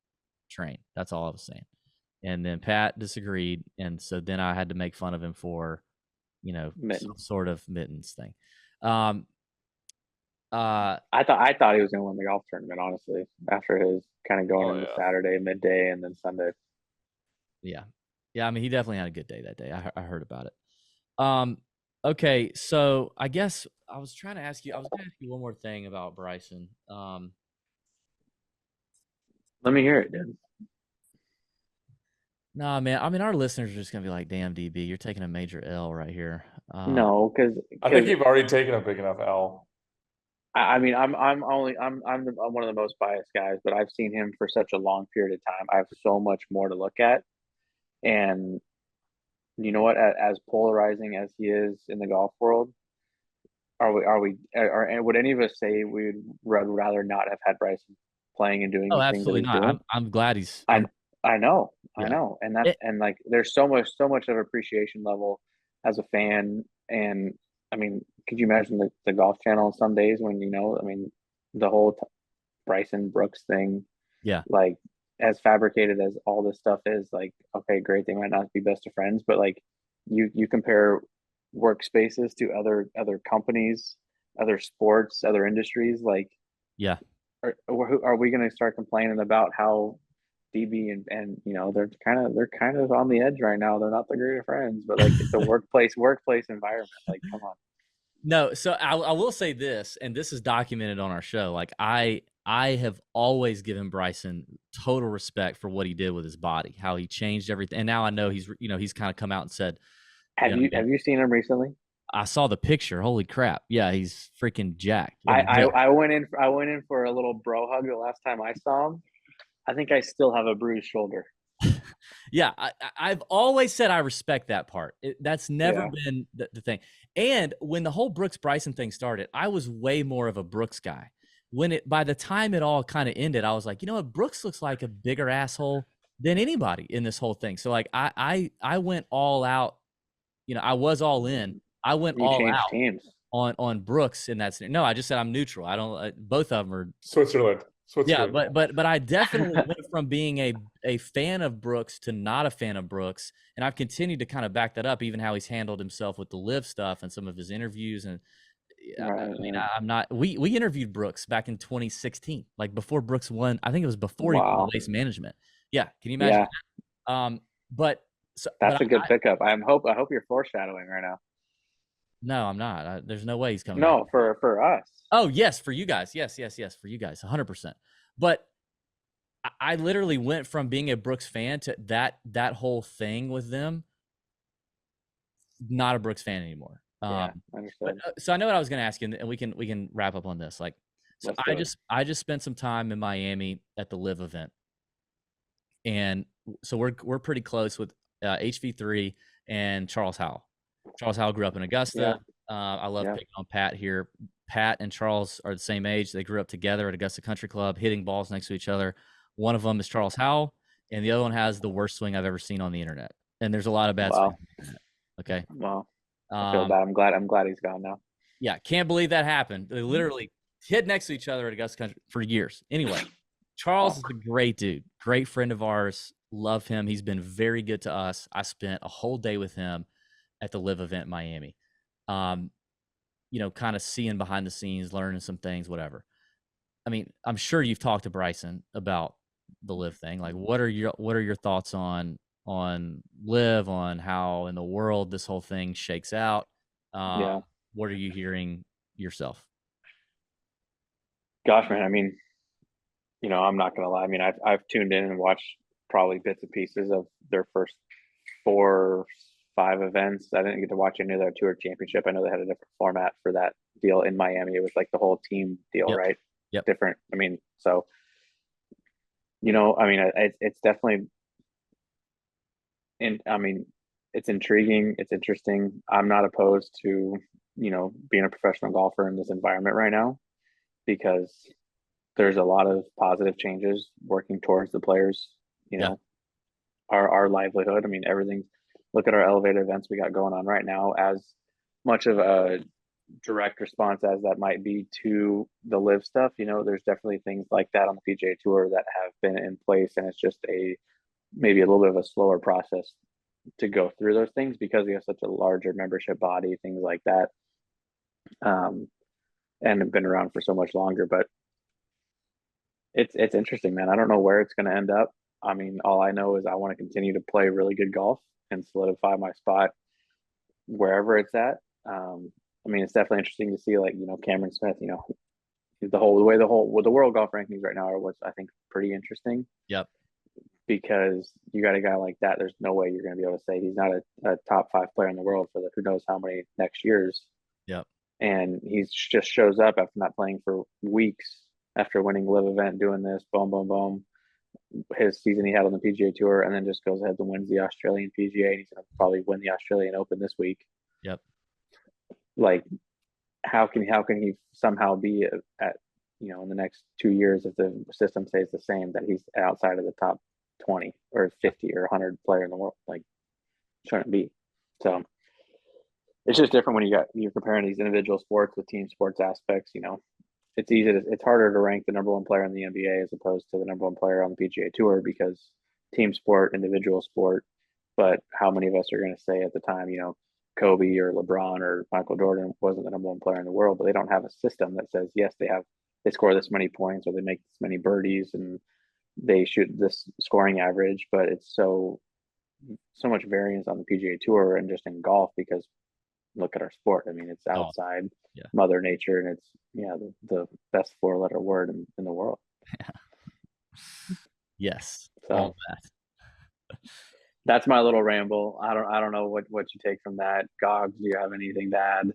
train. That's all I was saying. And then Pat disagreed, and so then I had to make fun of him for, some Mittens. sort of mittens thing. I thought he was going to win the golf tournament, honestly, after his kind of going into Saturday, midday, and then Sunday. Yeah. I mean, he definitely had a good day that day. I heard about it. Okay, so I guess I was going to ask you one more thing about Bryson. Let me hear it, dude. Nah, man. I mean, our listeners are just gonna be like, "Damn, DB, you're taking a major L right here." No, because I think you've already taken a big enough L. I mean, I'm one of the most biased guys, but I've seen him for such a long period of time. I have so much more to look at, and you know what? As polarizing as he is in the golf world, would any of us say we'd rather not have had Bryson playing and doing Oh, the things that absolutely he's not. doing? I'm glad he's. I know, Yeah. and that's and like there's so much of appreciation level as a fan, and I mean, could you imagine the Golf Channel some days when the whole Bryson Brooks thing, Yeah. like as fabricated as all this stuff is, like okay, great, they might not be best of friends, but like you compare workspaces to other companies, other sports, other industries, like Yeah. are we going to start complaining about how DB and they're kind of on the edge right now. They're not the greatest friends, but like it's a workplace environment. Like, come on. No, so I will say this, and this is documented on our show. Like I have always given Bryson total respect for what he did with his body, how he changed everything, and now I know he's kind of come out and said, Have you seen him recently? I saw the picture. Holy crap! Yeah, he's freaking jacked. I went in for a little bro hug the last time I saw him. I think I still have a bruised shoulder. Yeah, I've always said I respect that part. That's never been the thing. And when the whole Brooks Bryson thing started, I was way more of a Brooks guy. By the time it all kind of ended, I was like, you know what, Brooks looks like a bigger asshole than anybody in this whole thing. So like I went all out. I was all in. I went all out teams. on Brooks in that scenario. No, I just said I'm neutral. I don't. Both of them are Switzerland. Yeah, but I definitely went from being a fan of Brooks to not a fan of Brooks, and I've continued to kind of back that up, even how he's handled himself with the live stuff and some of his interviews. And Right, I mean, I'm not. We interviewed Brooks back in 2016, like before Brooks won. I think it was before he won wow. the Waste Management. Yeah, can you imagine? Yeah, But so, that's but a good pickup. I hope you're foreshadowing right now. no, I'm not. There's no way he's coming back. No, for us. Oh yes, for you guys. Yes, for you guys, 100%. But I literally went from being a Brooks fan to that whole thing with them. Not a Brooks fan anymore. Yeah, understood. So I know what I was going to ask you, and we can wrap up on this. Like, so I just spent some time in Miami at the Live event, and so we're pretty close with HV3 and Charles Howell. Charles Howell grew up in Augusta. I love picking on Pat here. Pat and Charles are the same age. They grew up together at Augusta Country Club, hitting balls next to each other. One of them is Charles Howell, and the other one has the worst swing I've ever seen on the internet. And there's a lot of bad swings on the internet. Okay. Well, I feel bad. I'm glad he's gone now. Yeah, can't believe that happened. They literally hit next to each other at Augusta Country for years. Anyway, Charles is a great dude, great friend of ours. Love him. He's been very good to us. I spent a whole day with him at the Live event in Miami. You know, kind of seeing behind the scenes, learning some things, whatever. I mean, I'm sure you've talked to Bryson about the Live thing. Like, what are your thoughts on Live, on how in the world this whole thing shakes out? What are you hearing yourself? Gosh, man, I mean, you know, I'm not gonna lie. I mean, I've tuned in and watched probably bits and pieces of their first 4 or 5 events. I didn't get to watch any of their Tour Championship. I know they had a different format for that deal in Miami. It was like the whole team deal, right? Yep. Different. I mean, so, you know, I mean, it's definitely, and I mean, it's intriguing. It's interesting. I'm not opposed to, you know, being a professional golfer in this environment right now, because there's a lot of positive changes working towards the players, you know, our livelihood. I mean, everything. Look at our elevated events we got going on right now. As much of a direct response as that might be to the Live stuff, you know, there's definitely things like that on the PGA Tour that have been in place, and it's just maybe a little bit of a slower process to go through those things because we have such a larger membership body, things like that, and have been around for so much longer. But it's interesting, man. I don't know where it's going to end up. I mean, all I know is I want to continue to play really good golf and solidify my spot wherever it's at. I mean, it's definitely interesting to see, like, you know, Cameron Smith, you know, the world golf rankings right now are what's, I think, pretty interesting. Yep. Because you got a guy like that, there's no way you're going to be able to say he's not a top 5 player in the world for who knows how many next years. Yep. And he just shows up after not playing for weeks, after winning Live event, doing this, boom, boom, boom. His season he had on the PGA Tour, and then just goes ahead and wins the Australian PGA, and he's going to probably win the Australian Open this week. Yep. Like, how can he somehow be at, you know, in the next 2 years, if the system stays the same, that he's outside of the top 20 or 50 or 100 player in the world? Like, shouldn't be. So it's just different when you're comparing these individual sports with team sports aspects. You know, it's harder to rank the number 1 player in the NBA as opposed to the number 1 player on the PGA Tour, because team sport, individual sport. But how many of us are going to say at the time, you know, Kobe or LeBron or Michael Jordan wasn't the number 1 player in the world, but they don't have a system that says, yes, they score this many points, or they make this many birdies, and they shoot this scoring average. But it's so much variance on the PGA Tour and just in golf, because look at our sport. I mean, it's outside Mother Nature, and it's the best 4-letter word in the world. Yes. So all that. That's my little ramble. I don't know what you take from that. Gogs, do you have anything to add?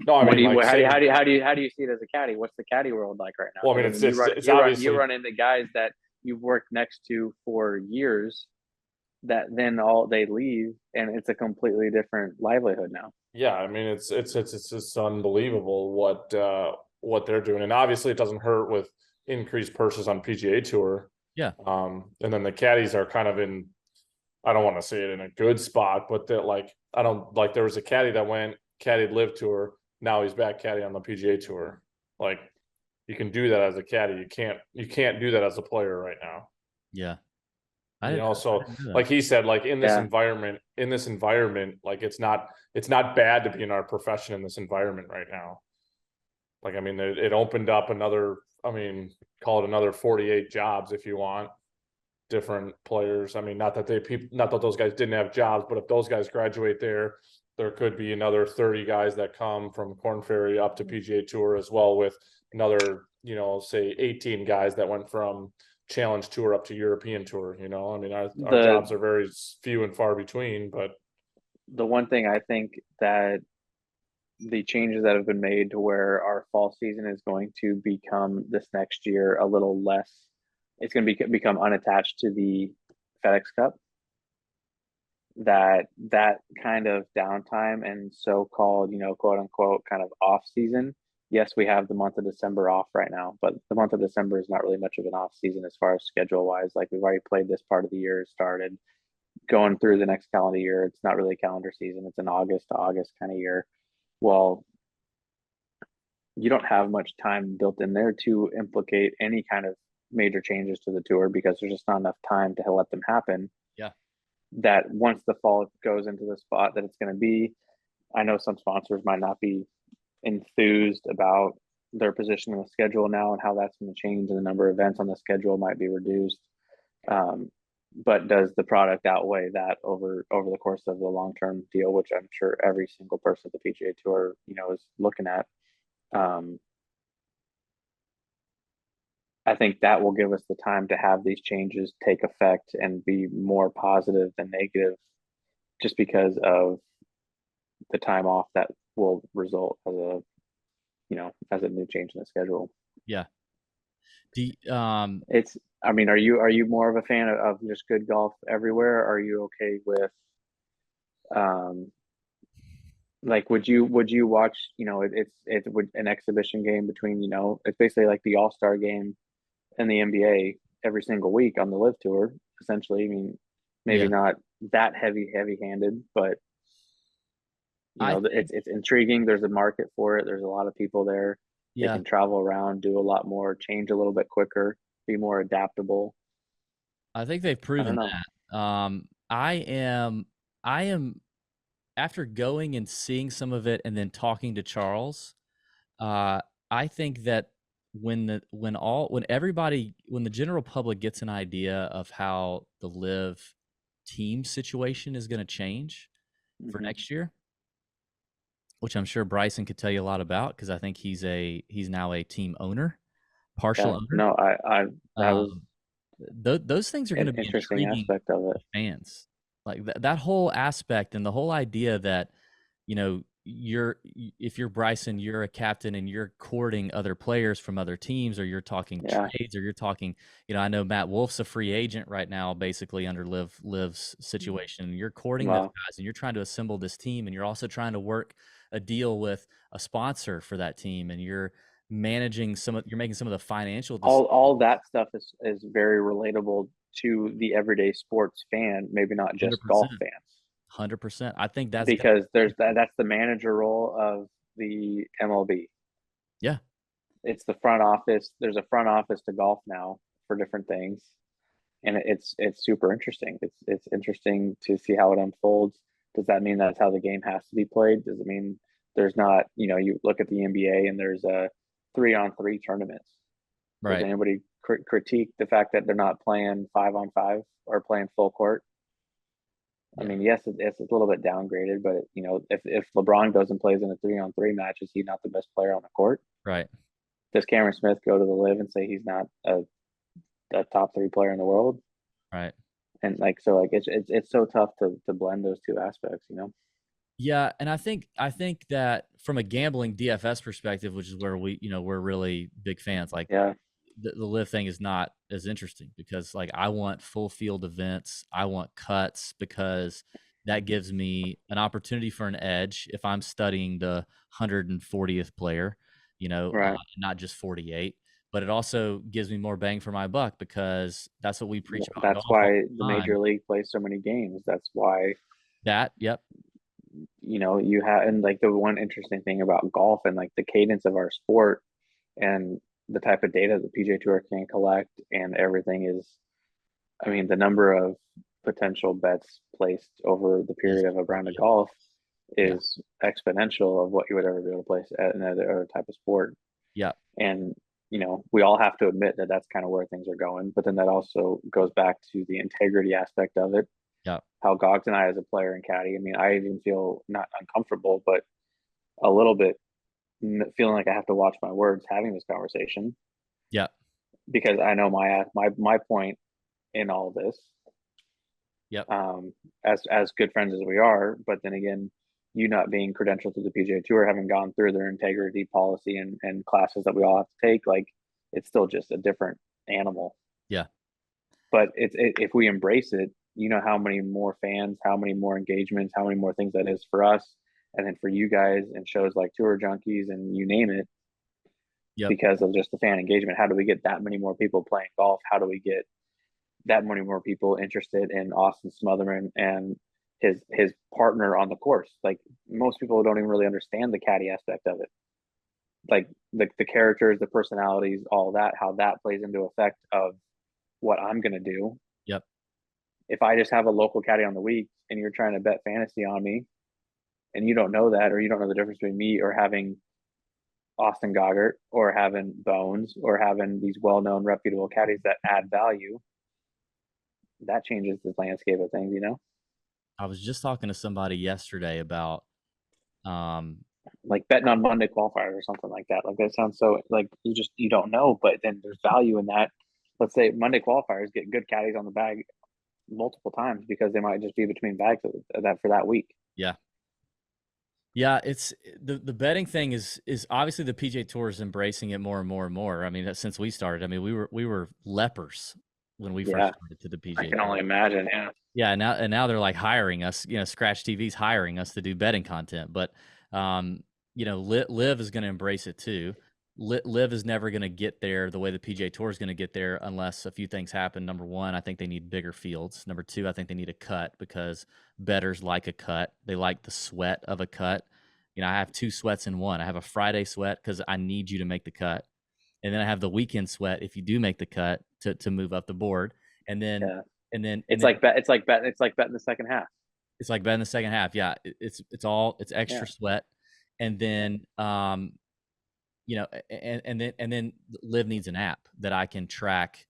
No, I mean, how do you see it as a caddy? What's the caddy world like right now? Well, I mean, it's obviously, you run into guys that you've worked next to for years that then they leave, and it's a completely different livelihood now. Yeah, I mean, it's unbelievable what they're doing, and obviously it doesn't hurt with increased purses on PGA Tour. Yeah. And then the caddies are kind of in, I don't want to say it in a good spot, but they're like, there was a caddy that went caddied Live Tour. Now he's back caddy on the PGA Tour. Like, you can do that as a caddy. You can't do that as a player right now. Yeah. So like he said, like in this environment, like it's not bad to be in our profession in this environment right now. Like, I mean, it opened up another, call it another 48 jobs if you want, different players. I mean, not that those guys didn't have jobs, but if those guys graduate there could be another 30 guys that come from Korn Ferry up to PGA Tour as well, with another, say 18 guys that went from Challenge Tour up to European Tour. Our jobs are very few and far between. But the one thing I think that the changes that have been made to where our fall season is going to become this next year a little less, it's going to become unattached to the FedEx Cup. That kind of downtime and so-called, quote unquote, kind of off season. Yes, we have the month of December off right now, but the month of December is not really much of an off season as far as schedule wise. Like, we've already played this part of the year, started going through the next calendar year. It's not really a calendar season. It's an August to August kind of year. Well, you don't have much time built in there to implicate any kind of major changes to the tour, because there's just not enough time to let them happen. Yeah. That once the fall goes into the spot that it's going to be, I know some sponsors might not be enthused about their position in the schedule now and how that's going to change, and the number of events on the schedule might be reduced. But does the product outweigh that over the course of the long-term deal, which I'm sure every single person at the PGA Tour, is looking at? I think that will give us the time to have these changes take effect and be more positive than negative, just because of the time off that will result as a new change in the schedule. Yeah. Are you more of a fan of just good golf everywhere? Are you okay with, like, would you watch, it's an exhibition game between, it's basically like the All-Star game and the NBA every single week on the Live Tour, essentially. I mean, maybe not that heavy-handed, but it's intriguing. There's a market for it. There's a lot of people there. They can travel around, do a lot more, change a little bit quicker, be more adaptable. I think they've proven that. I am after going and seeing some of it and then talking to Charles, I think that when the general public gets an idea of how the Live team situation is going to change for next year, which I'm sure Bryson could tell you a lot about, because I think he's now a team owner, partial owner. No, those things are going to be interesting aspect of it. Fans, like that whole aspect, and the whole idea that, if you're Bryson, you're a captain and you're courting other players from other teams, or you're talking trades, or you're talking, I know Matt Wolf's a free agent right now, basically under Liv's situation. You're courting those guys, and you're trying to assemble this team, and you're also trying to work a deal with a sponsor for that team, and you're making some of the financial decisions. All that stuff is very relatable to the everyday sports fan, maybe not just 100%. Golf fans. 100%. I think that's because that's the manager role of the MLB. Yeah. It's the front office. There's a front office to golf now for different things. And it's super interesting. It's interesting to see how it unfolds. Does that mean that's how the game has to be played? Does it mean there's not, you look at the NBA and there's a 3-on-3 tournaments. Right. Does anybody critique the fact that they're not playing 5-on-5 or playing full court? I mean, yes, it's a little bit downgraded, but if LeBron goes and plays in a 3-on-3 match, is he not the best player on the court? Right. Does Cameron Smith go to the Live and say he's not a top 3 player in the world? Right. And it's so tough to blend those two aspects, Yeah, and I think that from a gambling DFS perspective, which is where we're really big fans. Like, the Live thing is not as interesting, because I want full field events. I want cuts, because that gives me an opportunity for an edge if I'm studying the 140th player, not just 48. But it also gives me more bang for my buck, because that's what we preach about. That's why the Major League plays so many games. That's why you have, and the one interesting thing about golf and the cadence of our sport and the type of data the PGA Tour can collect and everything is, I mean, the number of potential bets placed over the period of a round of golf is exponential of what you would ever be able to place at another type of sport. Yeah. And, you know, we all have to admit that that's kind of where things are going. But then that also goes back to the integrity aspect of it. Yeah. How Gaugert and I, as a player and caddy, I mean, I even feel not uncomfortable, but a little bit feeling like I have to watch my words having this conversation. Yeah. Because I know my point in all this. Yep. As good friends as we are, but then again, you not being credentialed to the PGA Tour, having gone through their integrity policy and classes that we all have to take, like it's still just a different animal. Yeah. But if we embrace it, you know how many more fans, how many more engagements, how many more things that is for us, and then for you guys and shows like Tour Junkies and you name it. Yep. Because of just the fan engagement. How do we get that many more people playing golf? How do we get that many more people interested in Austin Smotherman and his partner on the course? Like most people don't even really understand the caddy aspect of it. Like the characters, the personalities, all that, how that plays into effect of what I'm going to do. Yep. If I just have a local caddy on the week and you're trying to bet fantasy on me and you don't know that, or you don't know the difference between me or having Austin Gaugert or having Bones or having these well-known reputable caddies that add value, that changes the landscape of things, you know? I was just talking to somebody yesterday about like betting on Monday qualifiers or something like that. Like that sounds so like you don't know, but then there's value in that. Let's say Monday qualifiers get good caddies on the bag multiple times because they might just be between bags of that for that week. Yeah. Yeah, it's the betting thing is obviously the PGA Tour is embracing it more and more and more. I mean, since we started, I mean, we were lepers when we first started to the PGA. I can only imagine. Yeah. Yeah. Now they're like hiring us. You know, Scratch TV's hiring us to do betting content. But you know, Liv is going to embrace it too. Liv is never going to get there the way the PGA Tour is going to get there unless a few things happen. Number one, I think they need bigger fields. Number two, I think they need a cut because bettors like a cut. They like the sweat of a cut. You know, I have two sweats in one. I have a Friday sweat because I need you to make the cut. And then I have the weekend sweat if you do make the cut to move up the board. And then it's like betting the second half. It's like betting the second half. Yeah. It's extra sweat. And then you know, and then Liv needs an app that I can track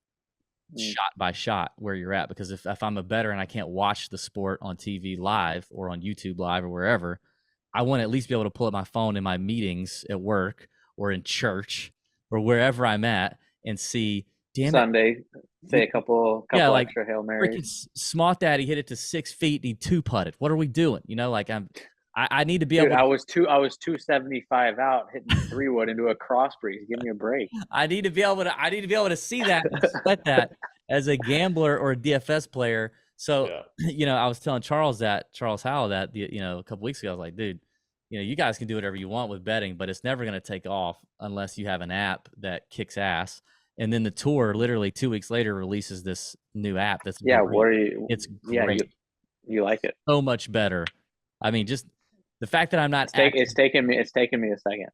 shot by shot where you're at. Because if I'm a bettor and I can't watch the sport on TV live or on YouTube live or wherever, I want to at least be able to pull up my phone in my meetings at work or in church or wherever I'm at and see, damn Sunday, say a couple like, extra Hail Marys. Smoth Daddy hit it to 6 feet and he two putted. What are we doing? You know, like I need to be able to. I was 275 out hitting 3-wood into a cross breeze. Give me a break. I need to be able to see that and sweat that as a gambler or a DFS player. So, you know, I was telling Charles Howell that, you know, a couple weeks ago. I was like, dude, you know, you guys can do whatever you want with betting, but it's never going to take off unless you have an app that kicks ass. And then the tour, literally 2 weeks later, releases this new app. That's great. What are you? It's great. You like it so much better. I mean, just the fact that I'm not. It's taken me a second.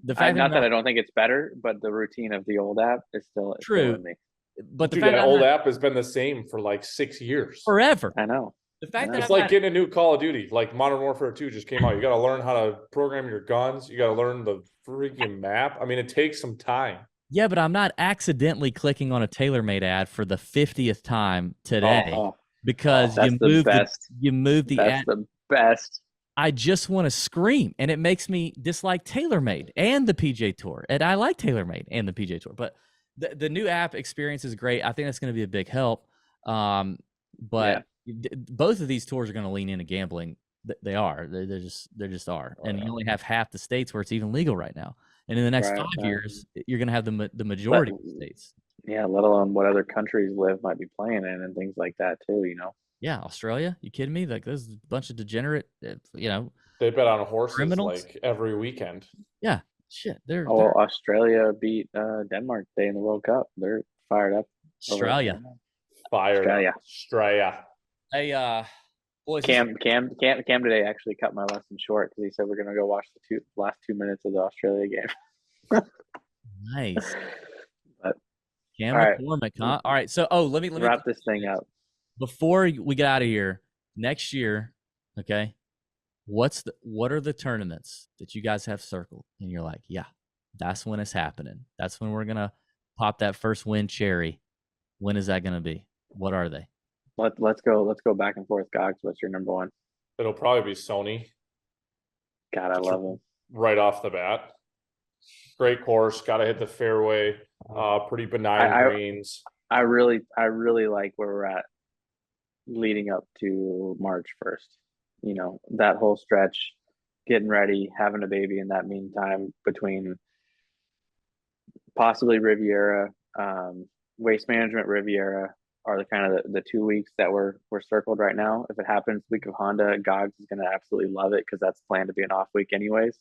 The fact that I don't think it's better, but the routine of the old app is still true. Still in me. But the fact that old app has been the same for like 6 years. Forever. I know. The fact that it's like getting a new Call of Duty, like Modern Warfare 2 just came out. You got to learn how to program your guns. You got to learn the freaking map. I mean, it takes some time. Yeah, but I'm not accidentally clicking on a TaylorMade ad for the 50th time today because you move the ad. That's the best. I just want to scream, and it makes me dislike TaylorMade and the PGA Tour. And I like TaylorMade and the PGA Tour, but the new app experience is great. I think that's going to be a big help. But both of these tours are going to lean into gambling. They are. They just are. And you only have half the states where it's even legal right now. And in the next 5 years, you're going to have the majority of the states. Yeah, let alone what other countries Liv might be playing in and things like that too, you know? Yeah, Australia. You kidding me? Like, there's a bunch of degenerate, you know. They bet on horses criminals. like every weekend. Yeah, shit. They're Australia beat Denmark today in the World Cup. They're fired up. Australia. Australia. Hey, boys. Cam today actually cut my lesson short because he said we're gonna go watch the last 2 minutes of the Australia game. Nice. All right. McCormick, huh? All right. So, let me wrap this thing up. Before we get out of here, next year, okay, what are the tournaments that you guys have circled? And you're like, yeah, that's when it's happening. That's when we're going to pop that first win cherry. When is that going to be? What are they? Let's go back and forth, Gogs. What's your number one? It'll probably be Sony. God, I love him. Right off the bat. Great course, gotta hit the fairway, pretty benign greens. I really like where we're at leading up to March 1st. You know, that whole stretch, getting ready, having a baby in that meantime between possibly Riviera, Waste Management Riviera are the kind of the 2 weeks that we're circled right now. If it happens, week of Honda, Gogs is going to absolutely love it because that's planned to be an off week anyways.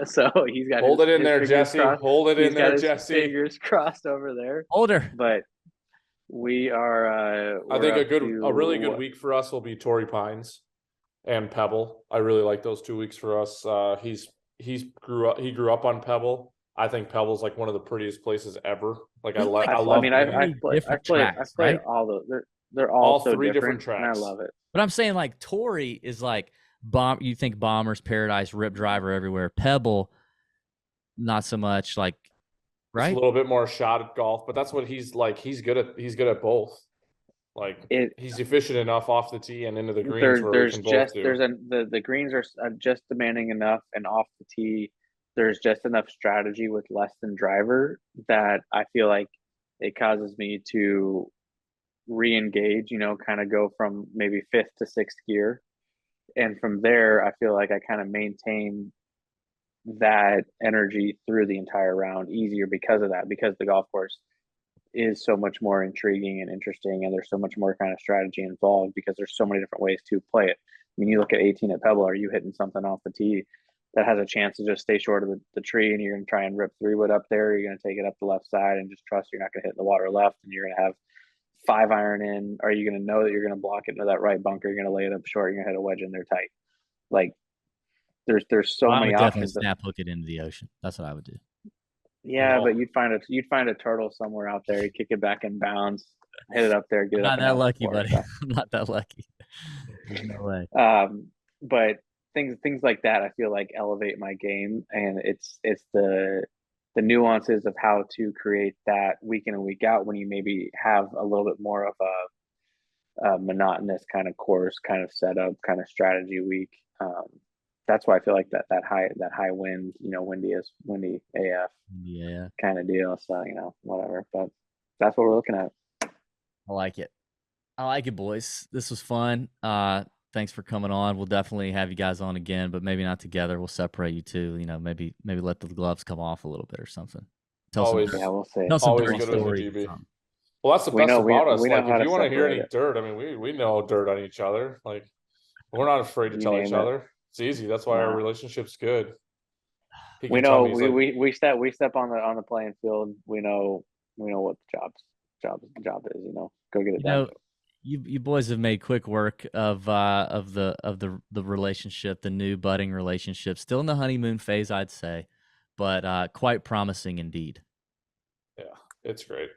So he's got hold it in there, Jesse. Hold it in there, Jesse. Fingers crossed over there. Older, but we are. I think a really good week for us will be Torrey Pines and Pebble. I really like those 2 weeks for us. He grew up on Pebble. I think Pebble's like one of the prettiest places ever. Like I love. I mean, I played all those. They're all so three different tracks. And I love it. But I'm saying like Torrey is like you think Bombers, Paradise, Rip Driver everywhere. Pebble, not so much. Like, right? It's a little bit more shot at golf, but that's what he's like. He's good at both. Like he's efficient enough off the tee and into the greens where we can both do. The greens are just demanding enough, and off the tee, there's just enough strategy with less than driver that I feel like it causes me to re-engage. You know, kind of go from maybe 5th to 6th gear. And from there, I feel like I kind of maintain that energy through the entire round easier because of that, because the golf course is so much more intriguing and interesting, and there's so much more kind of strategy involved because there's so many different ways to play it. I mean, you look at 18 at Pebble, are you hitting something off the tee that has a chance to just stay short of the tree, and you're going to try and rip 3-wood up there, you're going to take it up the left side and just trust you're not going to hit the water left, and you're going to have 5-iron in? Are you going to know that you're going to block it into that right bunker? You're going to lay it up short. You're going to hit a wedge in there tight. Like there's so many options. Snap hook it into the ocean. That's what I would do. Yeah, but you'd find a turtle somewhere out there. You kick it back in bounds, hit it up there. Get it not up that lucky, buddy. I'm not that lucky. There's no way. But things like that, I feel like elevate my game, and it's the nuances of how to create that week in and week out when you maybe have a little bit more of a monotonous kind of course, kind of setup, kind of strategy week. That's why I feel like that high wind, you know, windy AF, kind of deal. So, you know, whatever. But that's what we're looking at. I like it, boys. This was fun. Thanks for coming on. We'll definitely have you guys on again, but maybe not together. We'll separate you two. You know, maybe let the gloves come off a little bit or something. We'll see. Tell some Always dirty good with stories. GB. Well, that's the best about us. Like, if you want to hear any it. dirt, I mean, we know dirt on each other. Like, we're not afraid to tell each other. It's easy. That's why our relationship's good. We know we step on the playing field. We know what the job is. You know, go get it done. You boys have made quick work of the relationship, the new budding relationship. Still in the honeymoon phase, I'd say, but quite promising indeed. Yeah, it's great.